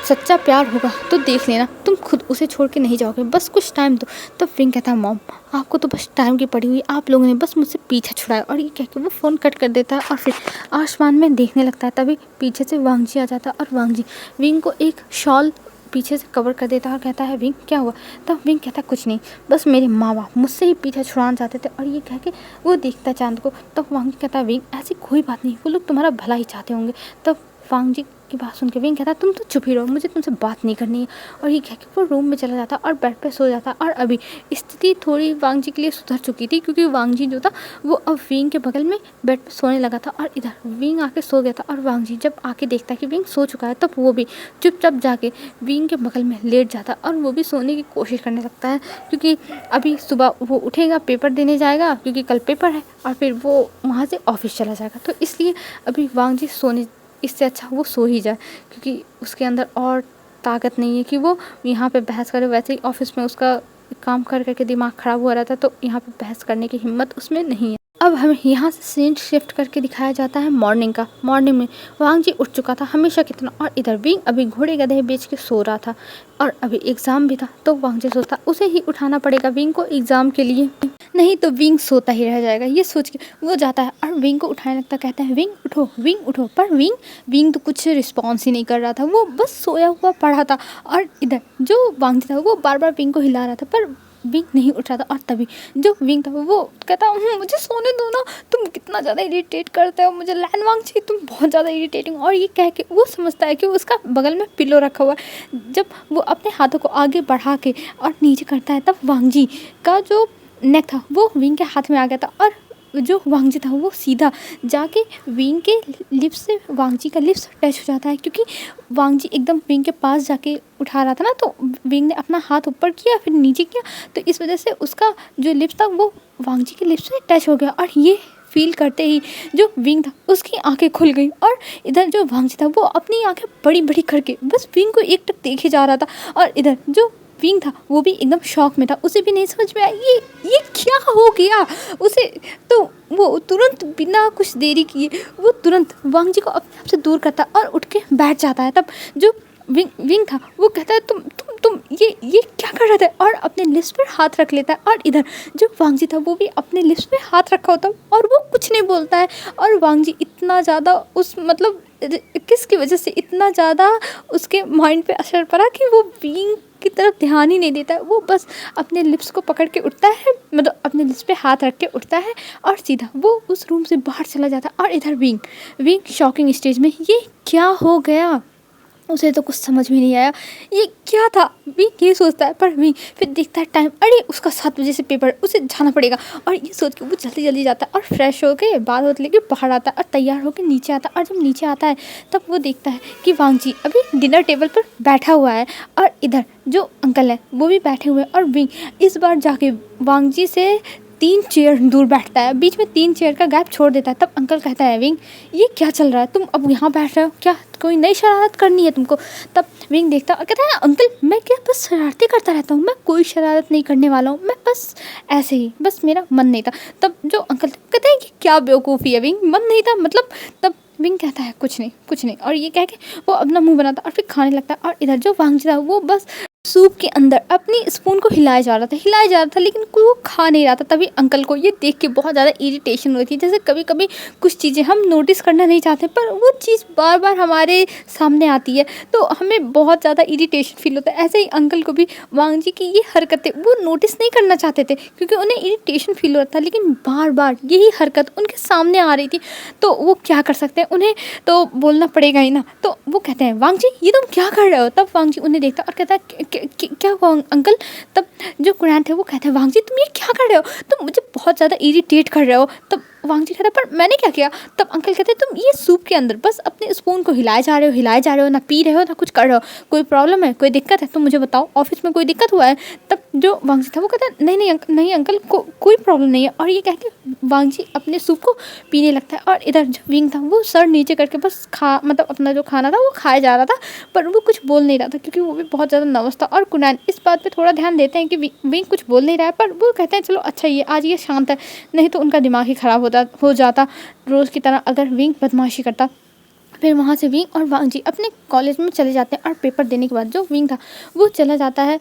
सच्चा प्यार होगा तो देख लेना, तुम खुद उसे छोड़ के नहीं जाओगे, बस कुछ टाइम दो। तब विंग कहता है मॉम आपको तो बस टाइम की पड़ी हुई, आप लोगों ने बस मुझसे पीछा छुड़ाया। और ये कह के वो फ़ोन कट कर देता है और फिर आसमान में देखने लगता है। तभी पीछे से वांग जी आ जाता है और वांग जी विंग को एक शॉल पीछे से कवर कर देता है और कहता है विंग क्या हुआ। तब विंग कहता है कुछ नहीं, बस मेरे माँ बाप मुझसे ही पीछा छुड़ाना चाहते थे। और ये कह के वो देखता है चांद को। तब वांग कहता है विंग ऐसी कोई बात नहीं, वो लोग तुम्हारा भला ही चाहते होंगे। तब वांग जी की बात सुन के विंग कहता है तुम तो चुप ही रहो, मुझे तुमसे बात नहीं करनी है। और ये कह के वो रूम में चला जाता और बेड पे सो जाता। और अभी स्थिति थोड़ी वांग जी के लिए सुधर चुकी थी, क्योंकि वांग जी जो था वो अब विंग के बगल में बेड पे सोने लगा था और इधर विंग आके सो गया था। और वांग जी जब आके देखता है कि विंग सो चुका है, तब वो भी चुपचाप जाके विंग के बगल में लेट जाता और वो भी सोने की कोशिश करने लगता है, क्योंकि अभी सुबह वो उठेगा, पेपर देने जाएगा, क्योंकि कल पेपर है, और फिर वो वहाँ से ऑफिस चला जाएगा। तो इसलिए अभी वांग जी सोने, इससे अच्छा वो सो ही जाए, क्योंकि उसके अंदर और ताकत नहीं है कि वो यहाँ पे बहस करे। वैसे ही ऑफिस में उसका काम कर करके दिमाग खराब हो रहा था, तो यहाँ पे बहस करने की हिम्मत उसमें नहीं है। अब हमें यहाँ से सीन शिफ्ट करके दिखाया जाता है मॉर्निंग का। मॉर्निंग में वांग जी उठ चुका था हमेशा कितना, और इधर विंग अभी घोड़े गधे बेच के सो रहा था और अभी एग्ज़ाम भी था। तो वांग जी सोचता उसे ही उठाना पड़ेगा विंग को एग्ज़ाम के लिए, नहीं तो विंग सोता ही रह जाएगा। ये सोच के वो जाता है और विंग को उठाने लगता, कहता है विंग उठो, विंग उठो। पर विंग तो कुछ रिस्पॉन्स ही नहीं कर रहा था, वो बस सोया हुआ पड़ा था। और इधर जो वांग जी था वो बार बार विंग को हिला रहा था, पर विंग नहीं उठ रहा था। और तभी जो विंग था वो कहता मुझे सोने दो ना, तुम कितना ज़्यादा इरिटेट करते हो मुझे, लैन वांग जी तुम बहुत ज़्यादा इरिटेटिंग। और ये कह के वो समझता है कि उसका बगल में पिलो रखा हुआ है। जब वो अपने हाथों को आगे बढ़ा के और नीचे करता है, तब वांग जी का जो नेक था वो विंग के हाथ में आ गया था। और जो वांग जी था वो सीधा जाके विंग के लिप्स से वांग जी का लिप्स टच हो जाता है, क्योंकि वांग जी एकदम विंग के पास जाके उठा रहा था ना, तो विंग ने अपना हाथ ऊपर किया फिर नीचे किया, तो इस वजह से उसका जो लिप्स था वो वांग जी के लिप्स से टच हो गया। और ये फील करते ही जो विंग था उसकी आंखें खुल गई, और इधर जो वांग जी था वो अपनी आंखें बड़ी बड़ी करके बस विंग को एकटक देखे जा रहा था। और इधर जो विंग था वो भी एकदम शॉक में था, उसे भी नहीं समझ में आया ये क्या हो गया उसे। तो वो तुरंत बिना कुछ देरी किए वो तुरंत वांग जी को अपने आप से दूर करता और उठ के बैठ जाता है। तब जो विंग था वो कहता है तुम ये क्या कर रहे थे, और अपने लिप्स पर हाथ रख लेता है। और इधर जो वांग जी था वो भी अपने लिप्स पे हाथ रखा होता और वो कुछ नहीं बोलता है। और वांग जी इतना ज़्यादा उस मतलब किसकी वजह से इतना ज़्यादा उसके माइंड पे असर पड़ा कि वो विंग की तरफ ध्यान ही नहीं देता है, वो बस अपने लिप्स को पकड़ के उठता है, मतलब अपने लिप्स पे हाथ रख के उठता है और सीधा वो उस रूम से बाहर चला जाता है। और इधर विंग शॉकिंग स्टेज में, ये क्या हो गया उसे तो कुछ समझ में नहीं आया ये क्या था। विंग ये सोचता है, पर विंग फिर देखता है टाइम, अरे उसका 7 बजे से पेपर, उसे जाना पड़ेगा। और ये सोच के वो जल्दी जल्दी जाता है और फ्रेश होके बाल होते लेके बाहर आता है और तैयार होकर नीचे आता है। और जब नीचे आता है तब वो देखता है कि वांग जी अभी डिनर टेबल पर बैठा हुआ है और इधर जो अंकल है वो भी बैठे हुए हैं। और विंग इस बार जाके वांग जी से 3 चेयर दूर बैठता है, बीच में 3 चेयर का गैप छोड़ देता है। तब अंकल कहता है विंग ये क्या चल रहा है, तुम अब यहाँ बैठ रहे हो, क्या कोई नई शरारत करनी है तुमको। तब विंग देखता और कहता है अंकल मैं क्या बस शरारतें करता रहता हूँ, मैं कोई शरारत नहीं करने वाला हूँ, मैं बस ऐसे ही, बस मेरा मन नहीं था। तब जो अंकल कहते हैं कि क्या बेवकूफ़ी है विंग, मन नहीं था मतलब। तब विंग कहता है कुछ नहीं, और ये कह के वो अपना मुंह बनाता और फिर खाने लगता है। और इधर जो वांग जी था वो बस सूप के अंदर अपनी स्पून को हिलाया जा रहा था लेकिन वो खा नहीं रहा था। तभी अंकल को ये देख के बहुत ज़्यादा इरिटेशन हुई थी। जैसे कभी कभी कुछ चीज़ें हम नोटिस करना नहीं चाहते पर वो चीज़ बार बार हमारे सामने आती है तो हमें बहुत ज़्यादा इरिटेशन फील होता है। ऐसे ही अंकल को भी वांग जी की ये हरकतें वो नोटिस नहीं करना चाहते थे क्योंकि उन्हें इरिटेशन फील हो रहा था, लेकिन बार बार यही हरकत उनके सामने आ रही थी तो वो क्या कर सकते हैं, उन्हें तो बोलना पड़ेगा ही ना। तो वो कहते हैं वांग जी ये तुम क्या कर रहे हो। तब वांग जी उन्हें देखता और कहता है क्या हुआ अंकल। तब जो कुरैन थे वो कहते हैं वांग जी तुम ये क्या कर रहे हो, तुम मुझे बहुत ज़्यादा इरिटेट कर रहे हो। तब वांग जी कहता है पर मैंने क्या किया। तब अंकल कहते हैं तुम ये सूप के अंदर बस अपने स्पून को हिलाए जा रहे हो, ना पी रहे हो ना कुछ कर रहे हो, कोई प्रॉब्लम है, कोई दिक्कत है तो मुझे बताओ, ऑफिस में कोई दिक्कत हुआ है। तब जो वांग जी था वो कहता है नहीं अंकल कोई प्रॉब्लम नहीं है। और ये कह के वांग जी अपने सूप को पीने लगता है और इधर जो विंग था वो सर नीचे करके बस मतलब अपना जो खाना था वो खाया जा रहा था पर वो कुछ बोल नहीं रहा था क्योंकि वो भी बहुत ज़्यादा नर्वस था। और कुरैन इस बात पे थोड़ा ध्यान देते हैं कि विंग कुछ बोल नहीं रहा है पर वो कहते हैं चलो अच्छा ये आज ये शांत है, नहीं तो उनका दिमाग ही ख़राब हो जाता रोज़ की तरह अगर विंग बदमाशी करता। फिर वहाँ से विंग और वांग जी अपने कॉलेज में चले जाते हैं और पेपर देने के बाद जो विंग था वो चला जाता है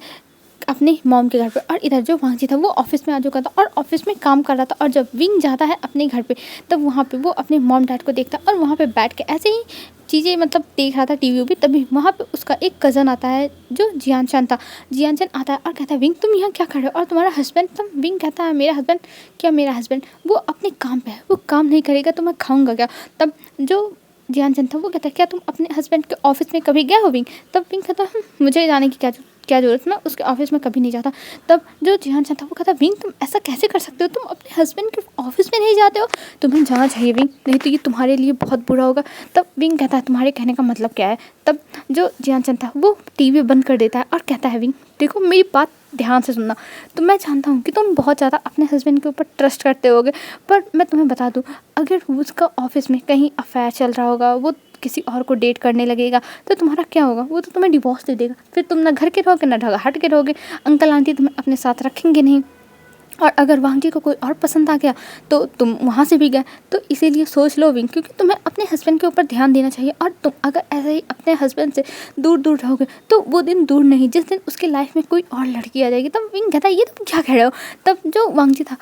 अपनी मॉम के घर पे और इधर जो वांग जी था वो ऑफिस में आ चुका था और ऑफिस में काम कर रहा था। और जब विंग जाता है अपने घर पे तब वहाँ पे वो अपने मॉम डैड को देखता है और वहाँ पे बैठ के ऐसे ही चीज़ें मतलब देख रहा था टीवी भी। तभी वहाँ पे उसका एक कज़न आता है जो जियानचन था। जियानचन आता है और कहता है विंग तुम यहाँ क्या कर रहे हो और तुम्हारा हस्बैंड। तब विंग कहता है मेरा हस्बैंड क्या, मेरा हस्बैंड वो अपने काम पे है, वो काम नहीं करेगा तो मैं खाऊंगा क्या। तब जो जियानचन था वो कहता है क्या तुम अपने हस्बैंड के ऑफिस में कभी गए हो विंग। तब विंग कहता है मुझे जाने की क्या ज़रूरत, मैं उसके ऑफिस में कभी नहीं जाता। तब जो जियानचन था वो कहता विंग तुम ऐसा कैसे कर सकते हो, तुम अपने हस्बैंड के ऑफिस में नहीं जाते हो, तुम्हें जाना चाहिए विंग, नहीं तो ये तुम्हारे लिए बहुत बुरा होगा। तब विंग कहता है तुम्हारे कहने का मतलब क्या है। तब जो जियानचन था वो टीवी बंद कर देता है और कहता है विंग देखो मेरी बात ध्यान से सुनना, तो मैं जानता हूँ कि तुम बहुत ज़्यादा अपने हस्बैंड के ऊपर ट्रस्ट करते होगे, पर मैं तुम्हें बता दूँ अगर उसका ऑफिस में कहीं अफेयर चल रहा होगा, वो किसी और को डेट करने लगेगा तो तुम्हारा क्या होगा, वो तो तुम्हें डिवोर्स दे देगा, फिर तुम ना घर के रहोगे ना हट के रहोगे, अंकल आंटी तुम्हें अपने साथ रखेंगे नहीं। और अगर वांग जी को कोई और पसंद आ गया तो तुम वहाँ से भी गए। तो इसीलिए सोच लो विंग, क्योंकि तुम्हें अपने हस्बैंड के ऊपर ध्यान देना चाहिए। और तुम अगर ऐसे ही अपने हस्बैंड से दूर दूर रहोगे तो वो दिन दूर नहीं जिस दिन उसके लाइफ में कोई और लड़की आ जाएगी। तब विंग कहता है ये तुम क्या कह रहे हो। तब जो वांग जी था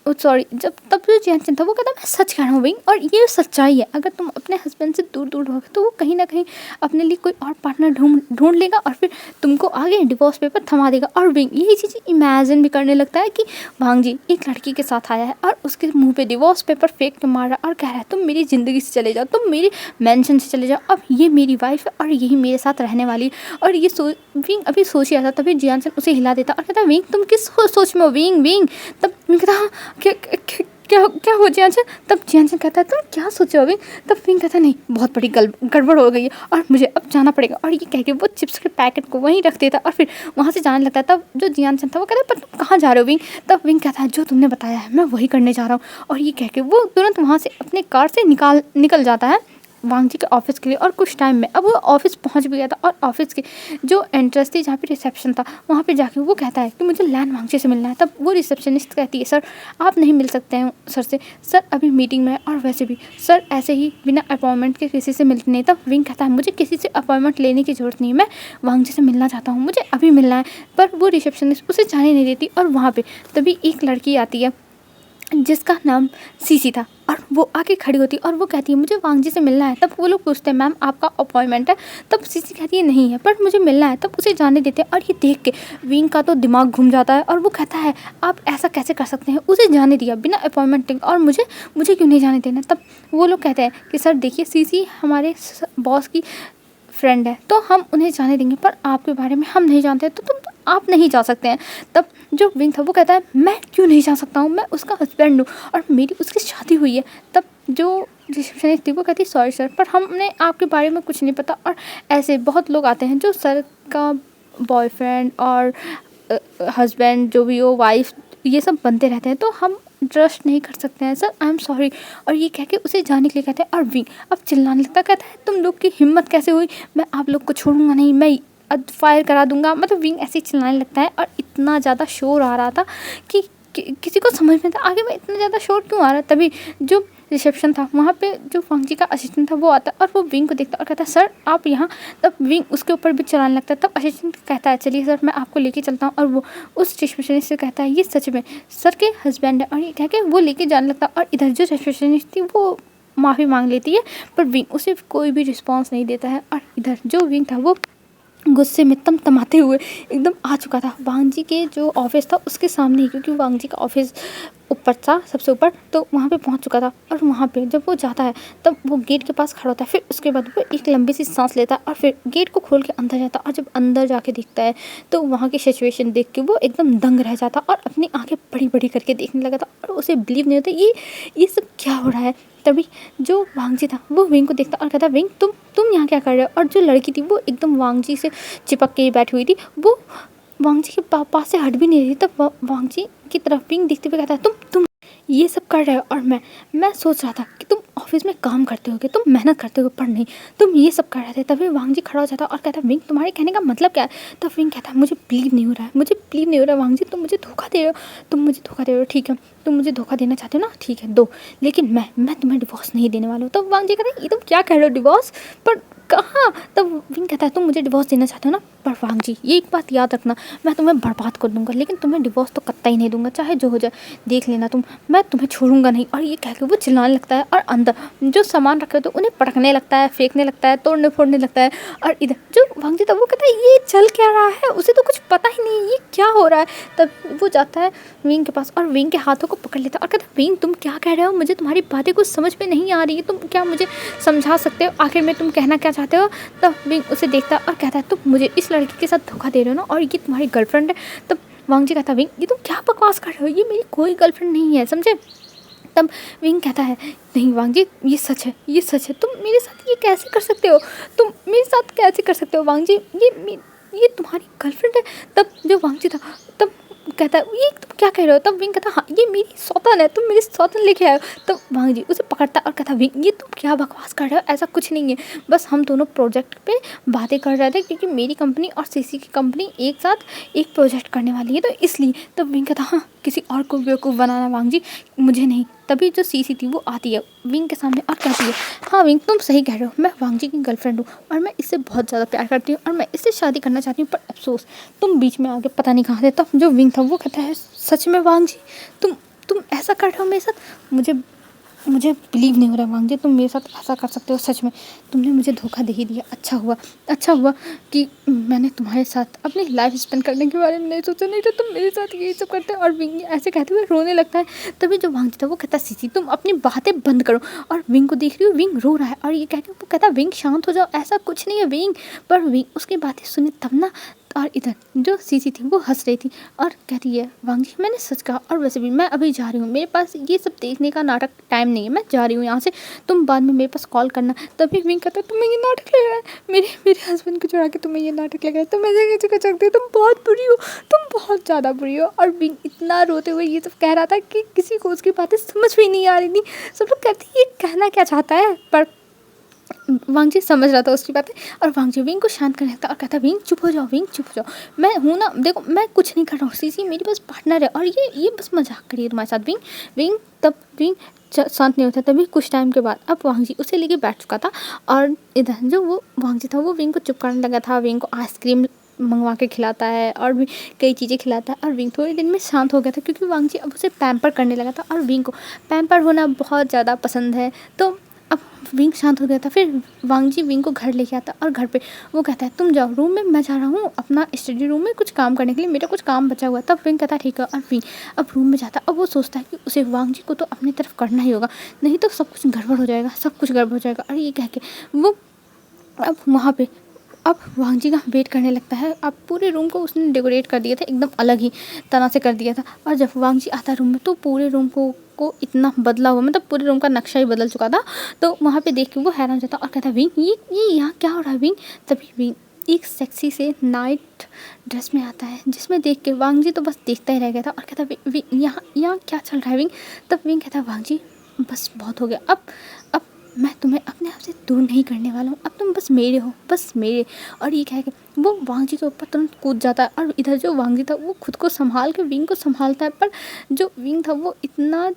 तब जो जियानचन था वो कहता मैं सच कह रहा हूँ विंग, और ये सच्चाई है, अगर तुम अपने हस्बैंड से दूर दूर रहोगे तो वो कहीं ना कहीं अपने लिए कोई और पार्टनर ढूंढ लेगा और फिर तुमको आगे डिवोर्स पेपर थमा देगा। और विंग यही चीज़ इमेजिन भी करने लगता है कि वांग जी एक लड़की के साथ आया है और उसके मुंह पे डिवोर्स पेपर फेंक के मार रहा है और कह रहा है तुम मेरी ज़िंदगी से चले जाओ, तुम मेरी मेंशन से चले जाओ, अब ये मेरी वाइफ है और यही मेरे साथ रहने वाली है। और ये विंग अभी सोच रहा था, तभी जियानचन उसे हिला देता और कहता विंग तुम किस सोच में हो विंग। तब विंग कहता हाँ क्या हो जियानचन। तब जियानचन कहता है तुम क्या सोचो विंग। तब विंग कहता नहीं बहुत बड़ी गड़बड़ हो गई है और मुझे अब जाना पड़ेगा। और ये कह के वो चिप्स के पैकेट को वहीं रख देता और फिर वहाँ से जाने लगता है। तब जो जियानचन था वो कहता है पर तुम कहाँ जा रहे हो विंग। तब विंग कहता है जो तुमने बताया है मैं वही करने जा रहा हूँ। और ये कह के वो तुरंत वहाँ से अपने कार से निकल जाता है वांग जी के ऑफिस के लिए। और कुछ टाइम में अब वो ऑफिस पहुंच भी गया था और ऑफिस के जो एंट्रेंस थी जहाँ पे रिसेप्शन था वहाँ पे जाके वो कहता है कि मुझे लैन वांग जी से मिलना है। तब वो रिसेप्शनिस्ट कहती है सर आप नहीं मिल सकते हैं सर से, सर अभी मीटिंग में है और वैसे भी सर ऐसे ही बिना अपॉइंटमेंट के किसी से मिलते नहीं। तब विंग कहता है मुझे किसी से अपॉइंटमेंट लेने की ज़रूरत नहीं है, मैं वांग जी से मिलना चाहता हूँ, मुझे अभी मिलना है। पर वो रिसेप्शनिस्ट उसे जाने नहीं देती और वहाँ पर तभी एक लड़की आती है जिसका नाम सीसी था और वो आके खड़ी होती है और वो कहती है मुझे वांग जी से मिलना है। तब वो लोग पूछते हैं मैम आपका अपॉइंटमेंट है। तब सीसी कहती है नहीं है पर मुझे मिलना है। तब उसे जाने देते हैं और ये देख के विंग का तो दिमाग घूम जाता है और वो कहता है आप ऐसा कैसे कर सकते हैं, उसे जाने दिया बिना अपॉइंटमेंट और मुझे क्यों नहीं जाने देना। तब वो लोग कहते हैं कि सर देखिए सीसी हमारे बॉस की फ्रेंड है तो हम उन्हें जाने देंगे, पर आपके बारे में हम नहीं जानते तो आप नहीं जा सकते हैं। तब जो विंग था वो कहता है मैं क्यों नहीं जा सकता हूँ, मैं उसका हस्बैंड हूँ और मेरी उसकी शादी हुई है। तब जो रिसेप्शनिस्ट थी वो कहती सॉरी सर पर हमने आपके बारे में कुछ नहीं पता, और ऐसे बहुत लोग आते हैं जो सर का बॉयफ्रेंड और हस्बैंड जो भी हो वाइफ ये सब बनते रहते हैं तो हम ट्रस्ट नहीं कर सकते हैं सर, आई एम सॉरी। और ये कह के उसे जाने के लिए कहते हैं और विंग अब चिल्लाने लगता कहता है तुम लोग की हिम्मत कैसे हुई, मैं आप लोग को छोड़ूंगा नहीं, मैं फायर करा दूंगा। मतलब विंग ऐसे ही चिल्लाने लगता है और इतना ज़्यादा शोर आ रहा था कि किसी को समझ में था आगे में इतना ज़्यादा शोर क्यों आ रहा है। तभी जो रिसेप्शन था वहाँ पे जो वांग जी का असिस्टेंट था वो आता है और वो विंग को देखता है और कहता है सर आप यहाँ। तब विंग उसके ऊपर भी चलाने लगता है। तब असिस्टेंट कहता है चलिए सर मैं आपको लेके चलता हूँ, और वो उस रिसेप्शनिस्ट से कहता है ये सच में सर के हस्बैंड है, और ये कह के वो लेके जाने लगता है। और इधर जो रिसेप्शनिस्ट थी वो माफ़ी मांग लेती है पर विंग उसे कोई भी रिस्पॉन्स नहीं देता है। और इधर जो विंग था वो गुस्से में तमाते हुए एकदम आ चुका था वांग जी के जो ऑफिस था उसके सामने ही, क्योंकि वांग जी का ऑफिस ऊपर था सबसे ऊपर, तो वहाँ पे पहुँच चुका था। और वहाँ पे जब वो जाता है तब वो गेट के पास खड़ा होता है, फिर उसके बाद वो एक लंबी सी सांस लेता है और फिर गेट को खोल के अंदर जाता है। और जब अंदर जाके दिखता है तो वहाँ की सिचुएशन देख के वो एकदम दंग रह जाता और अपनी आँखें बड़ी बड़ी करके देखने लगा था और उसे बिलीव नहीं होता ये सब क्या हो रहा है। तभी जो वांग जी था वो विंग को देखता और कहता विंग तुम यहाँ क्या कर रहे हो। और जो लड़की थी वो एकदम वांग जी से चिपक के बैठी हुई थी, वो वांग जी के पास से हट भी नहीं रही। तब वांग जी की तरफ विंग देखते हुए कहता है तुम ये सब कर रहे हो और मैं सोच रहा था कि तुम ऑफिस में काम करते होगे, तुम मेहनत करते हो पर नहीं, तुम ये सब कर रहे थे। तभी वांग जी खड़ा हो जाता और कहता है विंग तुम्हारे कहने का मतलब क्या है। तब विंग कहता है मुझे बिलीव नहीं हो रहा है, मुझे बिलीव नहीं हो रहा है वांग जी, तुम मुझे धोखा दे रहे हो, तुम मुझे धोखा दे रहे हो। ठीक है तुम मुझे धोखा देना चाहते हो ना, ठीक है दो, लेकिन मैं तुम्हें डिवोर्स नहीं देने वाला हूँ। तब वांग जी कहते हैं ये तुम क्या कह रहे हो, डिवोर्स पर कहाँ। तब विंग कहता है तुम मुझे डिवोर्स देना चाहते हो ना, पर वांग जी ये एक बात याद रखना, मैं तुम्हें बर्बाद कर दूंगा, लेकिन तुम्हें डिवोर्स तो कतई नहीं दूंगा, चाहे जो हो जाए देख लेना तुम, मैं तुम्हें छोड़ूंगा नहीं। और ये कह के वो चिल्लाने लगता है और अंदर जो सामान रखे होते उन्हें पटकने लगता है, फेंकने लगता है, तोड़ने फोड़ने लगता है। और इधर जो वांग जी था वो कहता है ये चल क्या रहा है, उसे तो कुछ पता ही नहीं ये क्या हो रहा है। तब वो जाता है विंग के पास और विंग के हाथों को पकड़ लेता है और कहता है विंग तुम क्या कह रहे हो, मुझे तुम्हारी बातें कुछ समझ में नहीं आ रही है, तुम क्या मुझे समझा सकते हो, आखिर में तुम कहना क्या चाहते हो। तब विंग उसे देखता है और कहता है तुम मुझे इस लड़की के साथ धोखा दे रहे हो ना, और ये तुम्हारी गर्लफ्रेंड है। तब वांग जी कहता है विंग ये तुम क्या बकवास कर रहे हो, ये मेरी कोई गर्लफ्रेंड नहीं है, समझे। तब विंग कहता है नहीं वांग जी ये सच है, ये सच है, तुम मेरे साथ ये कैसे कर सकते हो, तुम मेरे साथ कैसे कर सकते हो वांग जी, ये तुम्हारी गर्लफ्रेंड है। तब जो वांग जी था तब कहता है ये तुम क्या कह रहे हो। तब विंग कहता हाँ ये मेरी सौतन है, तुम मेरी सौतन लेके आए हो। तब वांग जी उसे पकड़ता और कहता विंग ये तुम क्या बकवास कर रहे हो, ऐसा कुछ नहीं है, बस हम दोनों प्रोजेक्ट पे बातें कर रहे थे, क्योंकि मेरी कंपनी और सीसी की कंपनी एक साथ एक प्रोजेक्ट करने वाली है तो इसलिए। तब विंग कहता हाँ किसी और को बेवकूफ़ बनाना वांग जी, मुझे नहीं। तभी जो सीसी थी वो आती है विंग के सामने और कहती है हाँ विंग तुम सही कह रहे हो, मैं वांग जी की गर्लफ्रेंड हूँ और मैं इससे बहुत ज़्यादा प्यार करती हूँ और मैं इससे शादी करना चाहती हूँ, पर अफसोस तुम बीच में आगे पता नहीं कहाँ थे। तब जो विंग था वो कहता है सच में वांग जी तुम ऐसा कर रहे हो मेरे साथ, मुझे बिलीव नहीं हो रहा वांग जी, तुम मेरे साथ ऐसा कर सकते हो, सच में तुमने मुझे धोखा दे ही दिया। अच्छा हुआ कि मैंने तुम्हारे साथ अपनी लाइफ स्पेंड करने के बारे में नहीं सोचा, नहीं तो तुम मेरे साथ यही सब करते। और विंग ऐसे कहते हुए रोने लगता है। तभी जो वांग जी था वो कहता सीसी तुम अपनी बातें बंद करो। और विंग को देख रही हो विंग रो रहा है और ये कह के वो कहता विंग शांत हो जाओ, ऐसा कुछ नहीं है विंग। पर विंग उसकी बातें सुनी तब ना, और इधर जो सीसी थी वो हंस रही थी और कहती है वांग जी मैंने सच कहा, और वैसे भी मैं अभी जा रही हूँ, मेरे पास ये सब देखने का नाटक टाइम नहीं है, मैं जा रही हूँ यहाँ से, तुम बाद में मेरे पास कॉल करना। तभी विंग कहता है तुम्हें ये नाटक लग रहा है, मेरे हस्बैंड को चुरा के तुम्हें ये नाटक लग रहा है, तुम ऐसे कैसे कर सकते हो, तुम बहुत बुरी हो, तुम बहुत ज़्यादा बुरी हो। और विंग इतना रोते हुए ये सब कह रहा था कि किसी को उसकी बातें समझ में नहीं आ रही थी। सब लोग कहते ये कहना क्या चाहता है, पर वांग जी समझ रहा था उसकी बातें। और वांग जी विंग को शांत करने लगता और कहता विंग चुप हो जाओ, विंग चुप हो जाओ, मैं हूँ ना, देखो मैं कुछ नहीं कर रहा हूँ, सीसी मेरी बस पार्टनर है और ये बस मजाक करिए तुम्हारे साथ। विंग तब विंग शांत नहीं होता। तभी कुछ टाइम के बाद अब वांग जी उसे लेके बैठ चुका था और इधर जो वो वांग जी था वो विंग को चुप करने लगा था, विंग को आइसक्रीम मंगवा के खिलाता है और भी कई चीज़ें खिलाता है। और विंग थोड़े दिन में शांत हो गया था, क्योंकि वांग जी अब उसे पैम्पर करने लगा था और विंग को पैम्पर होना बहुत ज़्यादा पसंद है। तो अब विंग शांत हो गया था। फिर वांग जी विंग को घर लेके आता और घर पे वो कहता है तुम जाओ रूम में, मैं जा रहा हूँ अपना स्टडी रूम में कुछ काम करने के लिए, मेरा कुछ काम बचा हुआ है। तब विंग कहता है ठीक है, और विंग अब रूम में जाता है। अब वो सोचता है कि उसे वांग जी को तो अपनी तरफ करना ही होगा, नहीं तो सब कुछ गड़बड़ हो जाएगा, सब कुछ गड़बड़ हो जाएगा। और ये कह के वो अब वहाँ पे अब वांग जी का वेट करने लगता है। अब पूरे रूम को उसने डेकोरेट कर दिया था, एकदम अलग ही तरह से कर दिया था। और जब वांग जी आता रूम में तो पूरे रूम को इतना बदला हुआ, मतलब पूरे रूम का नक्शा ही बदल चुका था। तो वहाँ पे देख के वो हैरान हो जाता और कहता विंग ये यहाँ क्या हो रहा है विंग। तभी विंग एक सेक्सी से नाइट ड्रेस में आता है, जिसमें देख के वांग जी तो बस देखता ही रह गया था और कहता विंग यहाँ क्या चल रहा है विंग। तब विंग कहता वांग जी बस बहुत हो गया, अब मैं तुम्हें अपने आप से दूर नहीं करने वाला हूँ, अब तुम बस मेरे हो, बस मेरे। और ये कह के वो वांग जी के ऊपर तुरंत कूद जाता है। और इधर जो वांग जी था वो खुद को संभाल के विंग को संभालता है, पर जो विंग था वो इतना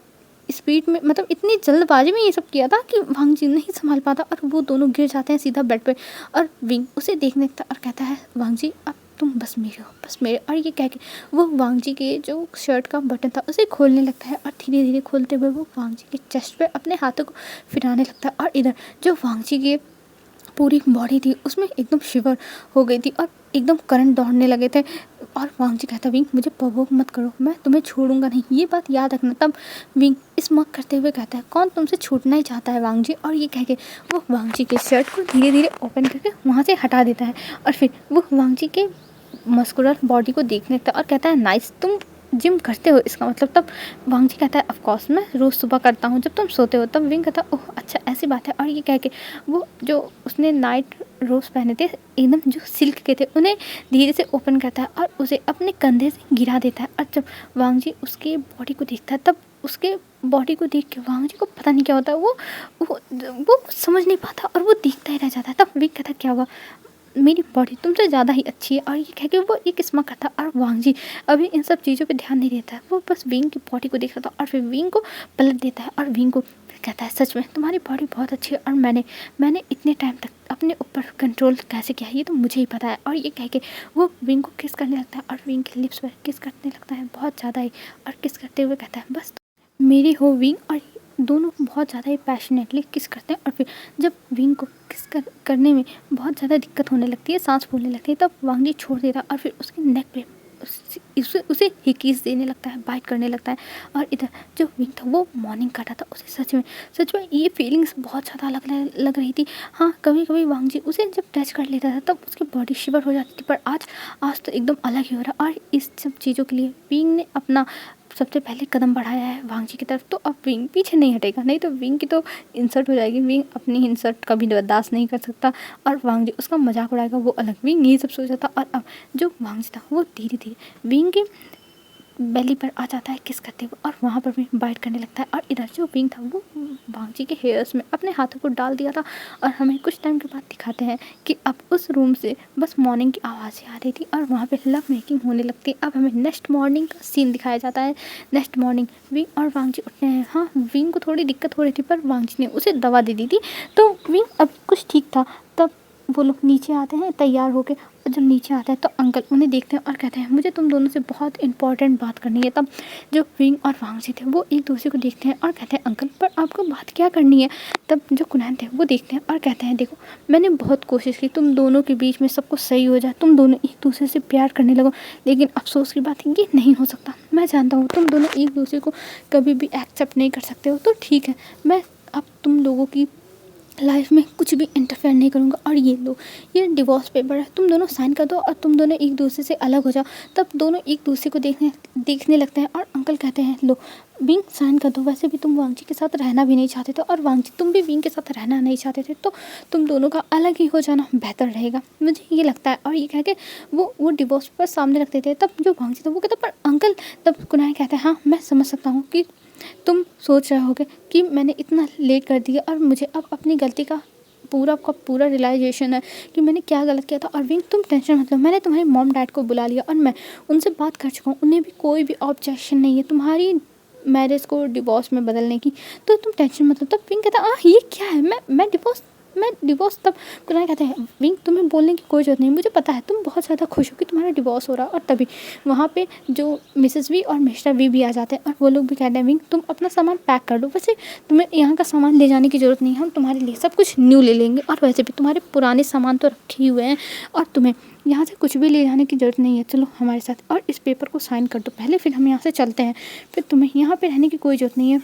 स्पीड में, मतलब इतनी जल्दबाजी में ये सब किया था कि वांग जी नहीं संभाल पाता और वो दोनों गिर जाते हैं सीधा बेड पे। और विंग उसे देखने लगता और कहता है वांग जी अब तुम बस मेरे हो, बस मेरे। और ये कह के वो वांग जी के जो शर्ट का बटन था उसे खोलने लगता है और धीरे धीरे खोलते हुए वो वांग जी के चेस्ट पे अपने हाथों को फिराने लगता है। और इधर जो वांग जी के पूरी बॉडी थी उसमें एकदम शिवर हो गई थी और एकदम करंट दौड़ने लगे थे। और वांग जी कहता विंग मुझे प्रोवोक मत करो, मैं तुम्हें छोड़ूंगा नहीं, ये बात याद रखना। तब विंग स्मॉक करते हुए कहता है कौन तुमसे छूटना ही चाहता है वांग जी। और ये कह के वो वांग जी के शर्ट को धीरे धीरे ओपन करके वहाँ से हटा देता है और फिर वो वांग जी के मस्कुलर बॉडी को देखने लगता है और कहता है नाइस, तुम जिम करते हो इसका मतलब। तब वांग जी कहता है ऑफ कोर्स मैं रोज़ सुबह करता हूँ जब तुम सोते हो। तब विंग कहता है ओह अच्छा ऐसी बात है। और ये कह के वो जो उसने नाइट रोज़ पहने थे एकदम जो सिल्क के थे उन्हें धीरे से ओपन करता है और उसे अपने कंधे से गिरा देता है। और जब वांग जी उसके बॉडी को देखता है तब उसके बॉडी को देख के वांग जी को पता नहीं क्या होता है, वो कुछ समझ नहीं पाता और वो देखता ही रह जाता है। तब विंग कहता क्या हुआ, मेरी बॉडी तुमसे ज़्यादा ही अच्छी है, और ये कह के वो एक स्माइल करता है। और वांग जी अभी इन सब चीज़ों पे ध्यान नहीं देता है, वो बस विंग की बॉडी को देख रहा था और फिर विंग को पलट देता है और विंग को कहता है सच में तुम्हारी बॉडी बहुत अच्छी है और मैंने इतने टाइम तक अपने ऊपर कंट्रोल कैसे किया ये तो मुझे ही पता है। और ये कह के वो विंग को किस करने लगता है और विंग के लिप्स पर किस करने लगता है बहुत ज़्यादा ही, और किस करते हुए कहता है बस मेरी हो विंग। और दोनों बहुत ज़्यादा ही पैशनेटली किस करते हैं। और फिर जब विंग को किस करने में बहुत ज़्यादा दिक्कत होने लगती है, सांस फूलने लगती है, तब वांग जी छोड़ देता है और फिर उसके नेक पे उसे ही किस देने लगता है, बाइट करने लगता है। और इधर जो विंग था वो मॉर्निंग काटा था, उसे सच में ये फीलिंग्स बहुत ज़्यादा लग रही थी। हाँ, कभी कभी वांग जी उसे जब टच कर लेता था तब उसकी बॉडी शिवर हो जाती थी, पर आज तो एकदम अलग ही हो रहा। और इस सब चीज़ों के लिए विंग ने अपना सबसे पहले कदम बढ़ाया है वांग जी की तरफ, तो अब विंग पीछे नहीं हटेगा, नहीं तो विंग की तो इंसल्ट हो जाएगी। विंग अपनी इंसल्ट कभी बर्दाश्त नहीं कर सकता और वांग जी उसका मजाक उड़ाएगा, वो अलग। विंग यही सब सोचा था और अब जो वांग जी था वो धीरे धीरे विंग के बेली पर आ जाता है किस करते हुए और वहाँ पर भी बाइट करने लगता है। और इधर जो विंग था वो वांग जी के हेयर्स में अपने हाथों को डाल दिया था। और हमें कुछ टाइम के बाद दिखाते हैं कि अब उस रूम से बस मॉर्निंग की आवाज़ें आ रही थी और वहाँ पे लव मेकिंग होने लगती है। अब हमें नेक्स्ट मॉर्निंग का सीन दिखाया जाता है। नेक्स्ट मॉर्निंग विंग और वांग जी उठते हैं। हाँ, विंग को थोड़ी दिक्कत हो रही थी पर वांग जी ने उसे दवा दे दी थी, तो विंग अब कुछ ठीक था। तब वो लोग नीचे आते हैं तैयार होके, और जब नीचे आते हैं तो अंकल उन्हें देखते हैं और कहते हैं मुझे तुम दोनों से बहुत इंपॉर्टेंट बात करनी है। तब जो विंग और वांग जी थे वो एक दूसरे को देखते हैं और कहते हैं अंकल पर आपको बात क्या करनी है। तब जो कुनैन थे वो देखते हैं और कहते हैं देखो मैंने बहुत कोशिश की तुम दोनों के बीच में सब कुछ सही हो जाए, तुम दोनों एक दूसरे से प्यार करने लगो, लेकिन अफसोस की बात है ये नहीं हो सकता। मैं जानता हूँ तुम दोनों एक दूसरे को कभी भी एक्सेप्ट नहीं कर सकते हो, तो ठीक है मैं अब तुम लोगों की लाइफ में कुछ भी इंटरफेयर नहीं करूँगा। और ये लो ये डिवोर्स पेपर है, तुम दोनों साइन कर दो और तुम दोनों एक दूसरे से अलग हो जाओ। तब दोनों एक दूसरे को देखने लगते हैं और अंकल कहते हैं लो विंग साइन कर दो, वैसे भी तुम वांग जी के साथ रहना भी नहीं चाहते थे और वांग जी तुम भी विंग के साथ रहना नहीं चाहते थे, तो तुम दोनों का अलग ही हो जाना बेहतर रहेगा, मुझे ये लगता है। और ये कह के वो डिवोर्स पेपर सामने रखते थे। तब जो वांग जी था वो कहता पर अंकल, तब कुनाल कहते हैं हाँ मैं समझ सकता हूँ कि तुम सोच रहे होगे कि मैंने इतना लेट कर दिया और मुझे अब अपनी गलती का पूरा रियलाइजेशन है कि मैंने क्या गलत किया था। और विंग तुम टेंशन मत लो, मैंने तुम्हारे मॉम डैड को बुला लिया और मैं उनसे बात कर चुका हूँ, उन्हें भी कोई भी ऑब्जेक्शन नहीं है तुम्हारी मैरिज को डिवोर्स में बदलने की, तो तुम टेंशन मत लो। तब विंग कहता है ये क्या है, मैं डिवोर्स। तब कुनाल कहते हैं विंग तुम्हें बोलने की कोई ज़रूरत नहीं, मुझे पता है तुम बहुत ज़्यादा खुश हो कि तुम्हारा डिवोर्स हो रहा है। और तभी वहाँ पे जो मिसेस वी और मिस्टर वी भी आ जाते हैं और वो लोग भी कहते हैं विंग तुम अपना सामान पैक कर दो, वैसे तुम्हें यहाँ का सामान ले जाने की ज़रूरत नहीं है, हम तुम्हारे लिए सब कुछ न्यू ले लेंगे और वैसे भी तुम्हारे पुराने सामान तो रखे ही हुए हैं और तुम्हें यहाँ से कुछ भी ले जाने की ज़रूरत नहीं है, चलो हमारे साथ और इस पेपर को साइन कर दो पहले, फिर हम यहाँ से चलते हैं, फिर तुम्हें यहाँ पर रहने की कोई ज़रूरत नहीं है,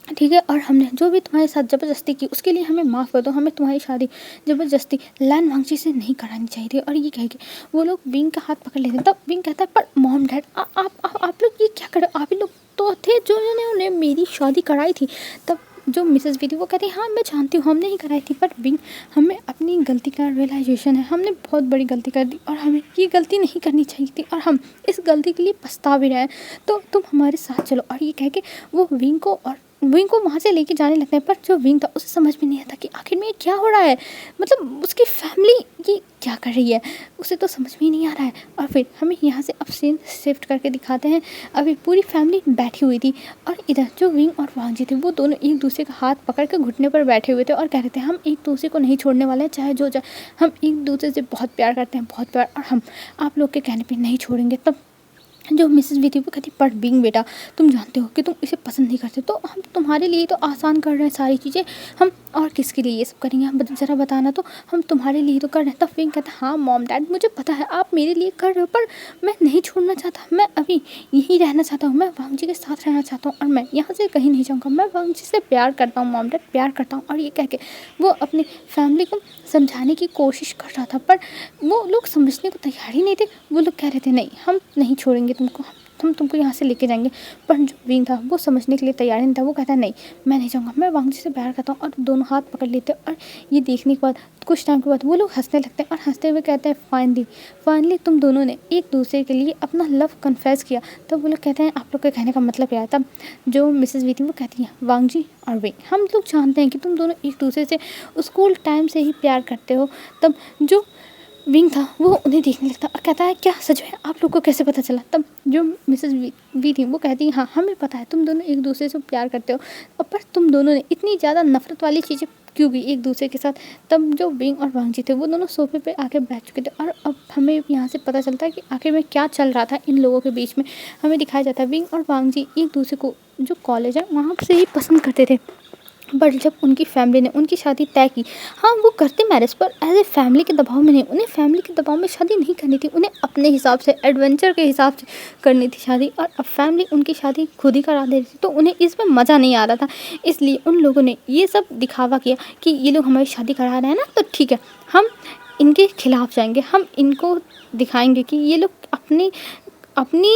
ठीक है। और हमने जो भी तुम्हारे साथ ज़बरदस्ती की उसके लिए हमें माफ़ कर दो, हमें तुम्हारी शादी ज़बरदस्ती लैन वांगची से नहीं करानी चाहिए थी। और ये कह के वो लोग विंग का हाथ पकड़ लेते हैं। तब विंग कहता है पर मॉम डैड आप लोग ये क्या कर रहे हो, आप ही लोग तो थे जो उन्होंने मेरी शादी कराई थी। तब जो मिसेस वी थी वो कहती है हाँ मैं जानती हूँ हमने ही कराई थी, पर विंग हमें अपनी गलती का रियलाइजेशन है, हमने बहुत बड़ी गलती कर दी और हमें ये गलती नहीं करनी चाहिए थी और हम इस गलती के लिए पछता भी रहे हैं, तो तुम हमारे साथ चलो। और ये कह के वो विंग को वहाँ से लेके जाने लगते हैं। पर जो विंग था उसे समझ में नहीं आता कि आखिर में ये क्या हो रहा है, मतलब उसकी फैमिली ये क्या कर रही है, उसे तो समझ में ही नहीं आ रहा है। और फिर हमें यहाँ से अब सीन शिफ्ट करके दिखाते हैं, अभी पूरी फैमिली बैठी हुई थी और इधर जो विंग और वांग जी थे वो दोनों एक दूसरे का हाथ पकड़ के घुटने पर बैठे हुए थे और कह रहे थे हम एक दूसरे को नहीं छोड़ने वाले हैं, चाहे जो जाए, हम एक दूसरे से बहुत प्यार करते हैं, बहुत प्यार, और हम आप लोग के कहने पर नहीं छोड़ेंगे। तब जो मिसेस वी थी वो कहती पर विंग बेटा तुम जानते हो कि तुम इसे पसंद नहीं करते, तो हम तुम्हारे लिए तो आसान कर रहे हैं सारी चीज़ें, हम और किसके लिए ये सब करेंगे, हम ज़रा बताना, तो हम तुम्हारे लिए तो कर रहे हैं। तब विंग कहता हाँ मॉम डैड मुझे पता है आप मेरे लिए कर रहे हो, पर मैं नहीं छोड़ना चाहता, मैं अभी यहीं रहना चाहता हूँ, मैं वांग जी के साथ रहना चाहता हूँ और मैं यहाँ से कहीं नहीं जाऊँगा, मैं वांग जी से प्यार करता हूँ मॉम डैड, प्यार करता हूँ। और ये कह के वो अपनी फैमिली को समझाने की कोशिश कर रहा था, पर वो लोग समझने को तैयार ही नहीं थे। वो लोग कह रहे थे नहीं हम नहीं छोड़ेंगे तुमको, हम तुमको यहाँ से लेके जाएंगे। पर जो विंग था वो समझने के लिए तैयार नहीं था। वो कहता है नहीं, मैं नहीं जाऊँगा, मैं वांगजी से प्यार करता हूँ। और दोनों हाथ पकड़ लेते हैं। और ये देखने के बाद कुछ टाइम के बाद वो लोग हंसने लगते हैं और हंसते हुए कहते हैं फाइनली तुम दोनों ने एक दूसरे के लिए अपना लव कन्फेस किया। तब वो लोग कहते हैं आप लोग के कहने का मतलब क्या है। तब जो मिसेस वी थी वो कहती है वांगजी और विंग, हम लोग जानते हैं कि तुम दोनों एक दूसरे से स्कूल टाइम से ही प्यार करते हो। तब जो विंग था वो उन्हें देखने लगता और कहता है क्या सच में, आप लोग को कैसे पता चला। तब जो मिसेस वी थी वो कहती है हाँ, हमें पता है तुम दोनों एक दूसरे से प्यार करते हो, और पर तुम दोनों ने इतनी ज़्यादा नफरत वाली चीज़ें क्यों की एक दूसरे के साथ। तब जो विंग और वांगजी थे वो दोनों सोफे पे आके बैठ चुके थे। और अब हमें यहाँ से पता चलता है कि आखिर में क्या चल रहा था इन लोगों के बीच में। हमें दिखाया जाता है विंग और वांगजी एक दूसरे को जो कॉलेज है वहाँ से ही पसंद करते थे, बट जब उनकी फैमिली ने उनकी शादी तय की, हाँ वो करते मैरिज पर एज ए फैमिली के दबाव में नहीं। उन्हें फैमिली के दबाव में शादी नहीं करनी थी, उन्हें अपने हिसाब से एडवेंचर के हिसाब से करनी थी शादी। और अब फैमिली उनकी शादी खुद ही करा दे रही थी, तो उन्हें इसमें मज़ा नहीं आ रहा था। इसलिए उन लोगों ने ये सब दिखावा किया कि ये लोग हमारी शादी करा रहे हैं ना, तो ठीक है हम इनके खिलाफ जाएंगे, हम इनको दिखाएंगे कि ये लोग अपनी अपनी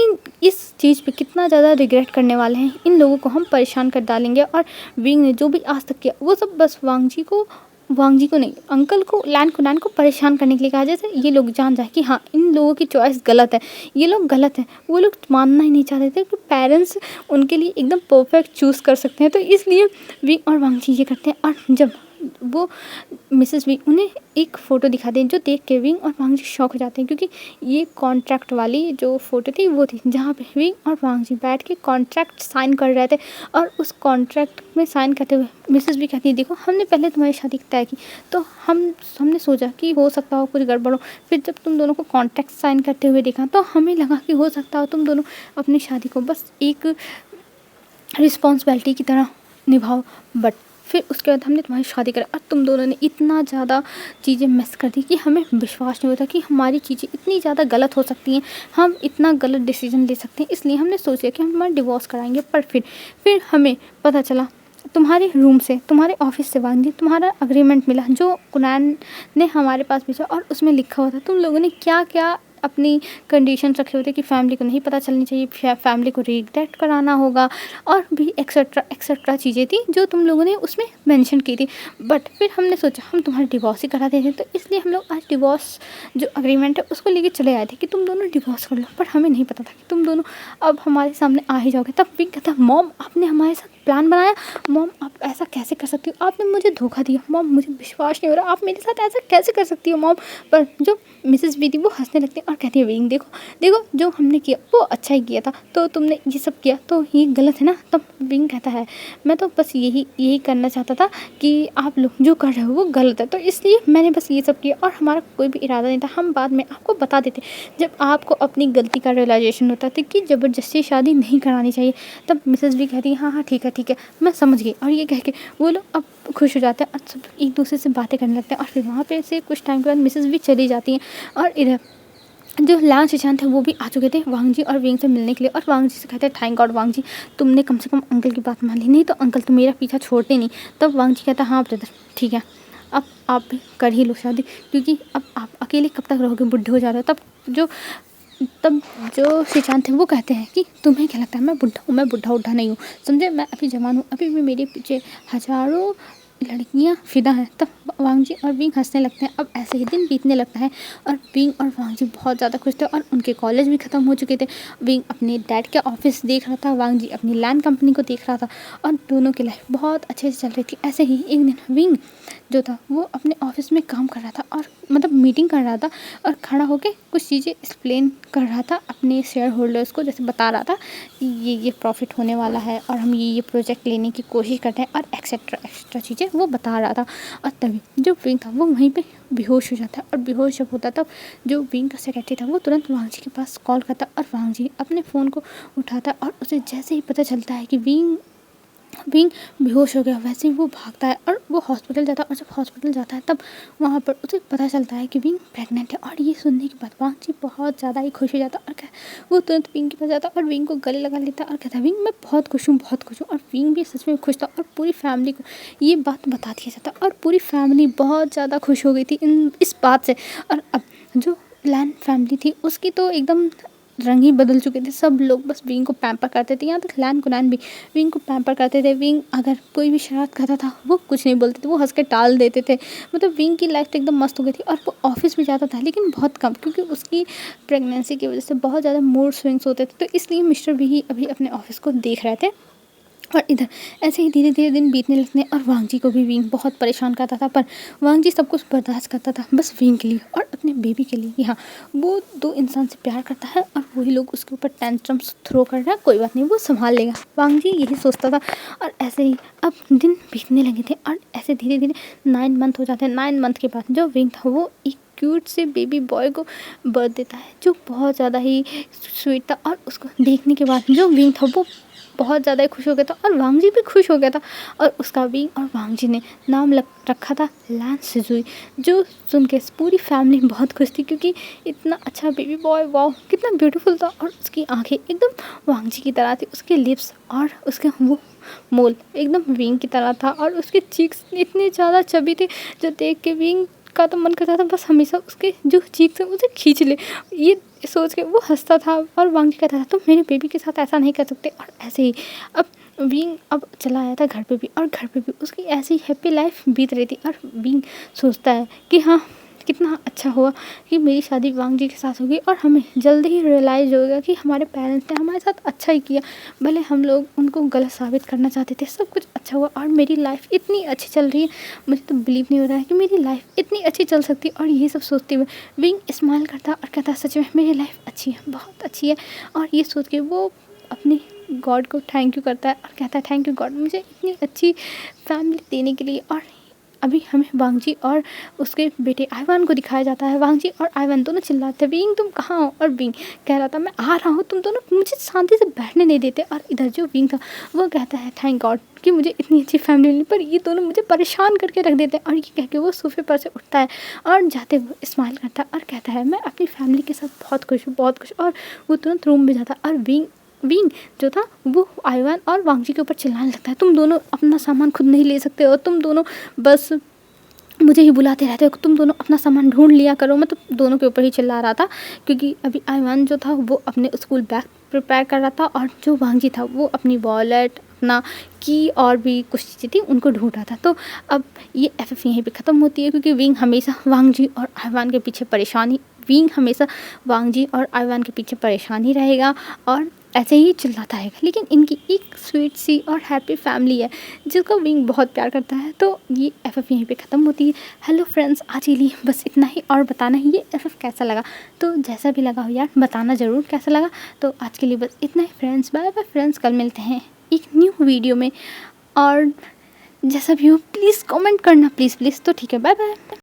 इस चीज़ पे कितना ज़्यादा रिग्रेट करने वाले हैं। इन लोगों को हम परेशान कर डालेंगे। और विंग ने जो भी आज तक किया वो सब बस वांगजी को नहीं, अंकल को, लैन को परेशान करने के लिए कहा, जैसे ये लोग जान जाए कि हाँ इन लोगों की चॉइस गलत है, ये लोग गलत हैं। वो लोग मानना ही नहीं चाहते थे कि पेरेंट्स उनके लिए एकदम परफेक्ट चूज़ कर सकते हैं। तो इसलिए विंग और वांगजी ये करते हैं। और जब वो मिसेस विंग उन्हें एक फ़ोटो दिखा दें जो देख के विंग और वांगजी शॉक हो जाते हैं, क्योंकि ये कॉन्ट्रैक्ट वाली जो फ़ोटो थी वो थी जहाँ पे विंग और वांगजी बैठ के कॉन्ट्रैक्ट साइन कर रहे थे। और उस कॉन्ट्रैक्ट में साइन करते हुए मिसेस भी कहती है देखो हमने पहले तुम्हारी शादी तय की, तो हमने सोचा कि हो सकता हो कुछ गड़बड़ हो। फिर जब तुम दोनों को कॉन्ट्रैक्ट साइन करते हुए देखा तो हमें लगा कि हो सकता हो तुम दोनों अपनी शादी को बस एक रिस्पॉन्सिबिलिटी की तरह निभाओ। बट फिर उसके बाद हमने तुम्हारी शादी करा और तुम दोनों ने इतना ज़्यादा चीज़ें मिस कर दी कि हमें विश्वास नहीं होता कि हमारी चीज़ें इतनी ज़्यादा गलत हो सकती हैं, हम इतना गलत डिसीजन ले सकते हैं। इसलिए हमने सोचा कि हम हमारा डिवोर्स कराएंगे। पर फिर हमें पता चला तुम्हारे रूम से, तुम्हारे ऑफिस से वांगजी तुम्हारा अग्रीमेंट मिला जो कुनैन ने हमारे पास भेजा, और उसमें लिखा हुआ था तुम लोगों ने क्या क्या अपनी कंडीशंस रखे हुए थे कि फैमिली को नहीं पता चलनी चाहिए, फैमिली को रिग्रेट कराना होगा, और भी एक्सेट्रा एक्सेट्रा चीज़ें थी जो तुम लोगों ने उसमें मेंशन की थी। बट फिर हमने सोचा हम तुम्हारा डिवोर्स ही करा देते, तो इसलिए हम लोग आज डिवोर्स जो अग्रीमेंट है उसको लेके चले आए थे कि तुम दोनों डिवोर्स कर लो। पर हमें नहीं पता था कि तुम दोनों अब हमारे सामने आ ही जाओगे। तब विंग कहता मॉम आपने हमारे साथ प्लान बनाया, मॉम आप ऐसा कैसे कर सकती हो, आपने मुझे धोखा दिया, मॉम मुझे विश्वास नहीं हो रहा, आप मेरे साथ ऐसा कैसे कर सकती हो मॉम। पर जो मिसेस बी थी वो हंसने लगती है और कहती है विंग देखो देखो जो हमने किया वो अच्छा ही किया था, तो तुमने ये सब किया तो ये गलत है ना। तब विंग कहता है मैं तो बस यही करना चाहता था कि आप लोग जो कर रहे हो वो गलत है, तो इसलिए मैंने बस ये सब किया, और हमारा कोई भी इरादा नहीं था, हम बाद में आपको बता देते जब आपको अपनी गलती का रियलाइजेशन होता था कि ज़बरदस्ती शादी नहीं करानी चाहिए। तब मिसेस बी कहती है हाँ ठीक है मैं समझ गई। और ये कह के वो लोग अब खुश हो जाते हैं और सब एक दूसरे से बातें करने लगते हैं। और फिर वहाँ पे से कुछ टाइम के बाद मिसेस भी चली जाती हैं, और इधर जो लांग शिशान थे वो भी आ चुके थे वांगजी और विंग से मिलने के लिए। और वांगजी से कहते हैं थैंक गॉड वांगजी तुमने कम से कम अंकल की बात मान ली, नहीं तो अंकल तो मेरा पीछा छोड़ते नहीं। तब वांगजी कहता हाँ ब्रदर ठीक है, अब आप भी कर ही लो शादी, क्योंकि अब आप अकेले कब तक रहोगे, बुढ़े हो जा रहे हो। तब जो शिशान थे वो कहते हैं कि तुम्हें क्या लगता है मैं बुढ़ा हूँ, मैं बुढ़ा नहीं हूँ, समझे, मैं अभी जवान हूँ, अभी भी मेरे पीछे हज़ारों लड़कियां फिदा हैं। तब वांगजी और विंग हंसने लगते हैं। अब ऐसे ही दिन बीतने लगता है और विंग और वांगजी बहुत ज़्यादा खुश थे, और उनके कॉलेज भी ख़त्म हो चुके थे। विंग अपने डैड के ऑफिस देख रहा था, वांगजी अपनी लैंड कंपनी को देख रहा था, और दोनों की लाइफ बहुत अच्छे से चल रही थी। ऐसे ही एक दिन विंग जो था वो अपने ऑफिस में काम कर रहा था, और मतलब मीटिंग कर रहा था, और खड़ा होकर कुछ चीज़ें एक्सप्लेन कर रहा था अपने शेयर होल्डर्स को, जैसे बता रहा था कि ये प्रॉफिट होने वाला है और हम ये प्रोजेक्ट लेने की कोशिश करते हैं, और एक्सेट्रा चीज़ें वो बता रहा था। और तभी जो विंग था वो वहीं पे बेहोश हो जाता है, और बेहोश जब होता तब जो विंग का सेक्रेटरी था वो तुरंत वांगजी के पास कॉल करता, और वांगजी अपने फ़ोन को उठाता, और उसे जैसे ही पता चलता है कि विंग बेहोश हो गया, वैसे ही वो भागता है और वो हॉस्पिटल जाता है। और जब हॉस्पिटल जाता है तब वहाँ पर उसे पता चलता है कि विंग प्रेग्नेंट है, और ये सुनने के बाद वांगजी बहुत ज़्यादा ही खुश हो जाता है, और वो तुरंत विंग के पास जाता है और विंग को गले लगा लेता है और कहता है विंग मैं बहुत खुश हूँ। और विंग भी सच में खुश था, और पूरी फैमिली को ये बात बता दिया जाता, और पूरी फैमिली बहुत ज़्यादा खुश हो गई थी इस बात से। और अब जो लैंड फैमिली थी उसकी तो एकदम रंग ही बदल चुके थे। सब लोग बस विंग को पैम्पर करते थे, यहाँ तक लैन कुनैन भी विंग को पैम्पर करते थे। विंग अगर कोई भी शरारत करता था वो कुछ नहीं बोलते थे, वो हंस के टाल देते थे। मतलब विंग की लाइफ तो एकदम मस्त हो गई थी। और वो ऑफिस भी जाता था लेकिन बहुत कम, क्योंकि उसकी प्रेगनेंसी की वजह से बहुत ज़्यादा मूड स्विंग्स होते थे। तो इसलिए मिस्टर वी ही अभी अपने ऑफिस को देख रहे थे। और इधर ऐसे ही धीरे धीरे दिन बीतने लगते और वांग जी को भी विंग बहुत परेशान करता था। पर वांग जी सब कुछ बर्दाश्त करता था बस विंग के लिए और अपने बेबी के लिए कि हाँ, वो दो इंसान से प्यार करता है और वही लोग उसके ऊपर टेंट्रम्स थ्रो कर रहा है, कोई बात नहीं, वो संभाल लेगा। वांग जी यही सोचता था। और ऐसे ही अब दिन बीतने लगे थे और ऐसे धीरे धीरे 9 मंथ हो जाते हैं। 9 मंथ के बाद जो विंग था वो एक क्यूट से बेबी बॉय को बर्थ देता है, जो बहुत ज़्यादा ही स्वीट था। और उसको देखने के बाद जो विंग था वो बहुत ज़्यादा ही खुश हो गया था और वांग जी भी खुश हो गया था। और उसका विंग और वांग जी ने नाम रखा था लैन सिजुई, जो सुन के पूरी फैमिली बहुत खुश थी, क्योंकि इतना अच्छा बेबी बॉय, वाओ कितना ब्यूटीफुल था। और उसकी आंखें एकदम वांग जी की तरह थी, उसके लिप्स और उसके वो मोल एकदम विंग की तरह था। और उसके चीक्स इतने ज़्यादा चबी थे जो देख के विंग का तो मन करता था बस हमेशा उसके जो चीक्स हैं उसे खींच ले। ये सोच के वो हंसता था और वांग जी कहता था तुम मेरे बेबी के साथ ऐसा नहीं कर सकते। और ऐसे ही अब विंग अब चला आया था घर पे भी, और घर पे भी उसकी ऐसी हैप्पी लाइफ बीत रही थी। और विंग सोचता है कि हाँ, कितना अच्छा हुआ कि मेरी शादी वांग जी के साथ होगी और हमें जल्दी ही रियलाइज़ होगा कि हमारे पेरेंट्स ने हमारे साथ अच्छा ही किया। भले हम लोग उनको गलत साबित करना चाहते थे, सब कुछ अच्छा हुआ और मेरी लाइफ इतनी अच्छी चल रही है। मुझे तो बिलीव नहीं हो रहा है कि मेरी लाइफ इतनी अच्छी चल सकती है। और ये सब सोचते हुए विंग स्माइल करता और कहता सच में मेरी लाइफ अच्छी है, बहुत अच्छी है। और ये सोच के वो अपनी गॉड को थैंक यू करता है और कहता है थैंक यू गॉड, मुझे इतनी अच्छी फैमिली देने के लिए। और अभी हमें वांग जी और उसके बेटे आइवान को दिखाया जाता है। वांग जी और आइवान दोनों चिल्लाते हैं विंग तुम कहाँ हो, और विंग कह रहा था मैं आ रहा हूँ, तुम दोनों मुझे शांति से बैठने नहीं देते। और इधर जो विंग था वो कहता है थैंक गॉड कि मुझे इतनी अच्छी फैमिली मिली, पर ये दोनों मुझे परेशान करके रख देते हैं। और ये कह के वो सोफे पर से उठता है और जाते हुए स्माइल करता है और कहता है मैं अपनी फैमिली के साथ बहुत खुश हूँ, बहुत खुश। और वो तुरंत रूम में जाता है और विंग जो था वो आइवान और वांग जी के ऊपर चिल्लाने लगता है तुम दोनों अपना सामान खुद नहीं ले सकते हो, तुम दोनों बस मुझे ही बुलाते रहते हो, तुम दोनों अपना सामान ढूंढ लिया करो। मैं तो दोनों के ऊपर ही चिल्ला रहा था, क्योंकि अभी आइवान जो था वो अपने स्कूल बैग प्रिपेयर कर रहा था और जो वांग जी था वो अपनी वॉलेट, अपना की और भी कुछ चीज़ें थी उनको ढूंढ रहा था। तो अब ये एफ यहीं पे ख़त्म होती है, क्योंकि विंग हमेशा वांग जी और आइवान के पीछे परेशान ही रहेगा और ऐसे ही चिल्लाता रहेगा। लेकिन इनकी एक स्वीट सी और हैप्पी फैमिली है जिसको विंग बहुत प्यार करता है। तो ये एफ यहीं पे ख़त्म होती है। हेलो फ्रेंड्स, आज के लिए बस इतना ही। और बताना ही ये एफ कैसा लगा, तो जैसा भी लगा हो यार बताना ज़रूर कैसा लगा। तो आज के लिए बस इतना ही फ्रेंड्स, बाय बाय फ्रेंड्स, कल मिलते हैं एक न्यू वीडियो में। और जैसा भी हो प्लीज़ कमेंट करना, प्लीज़ प्लीज़। तो ठीक है, बाय बाय।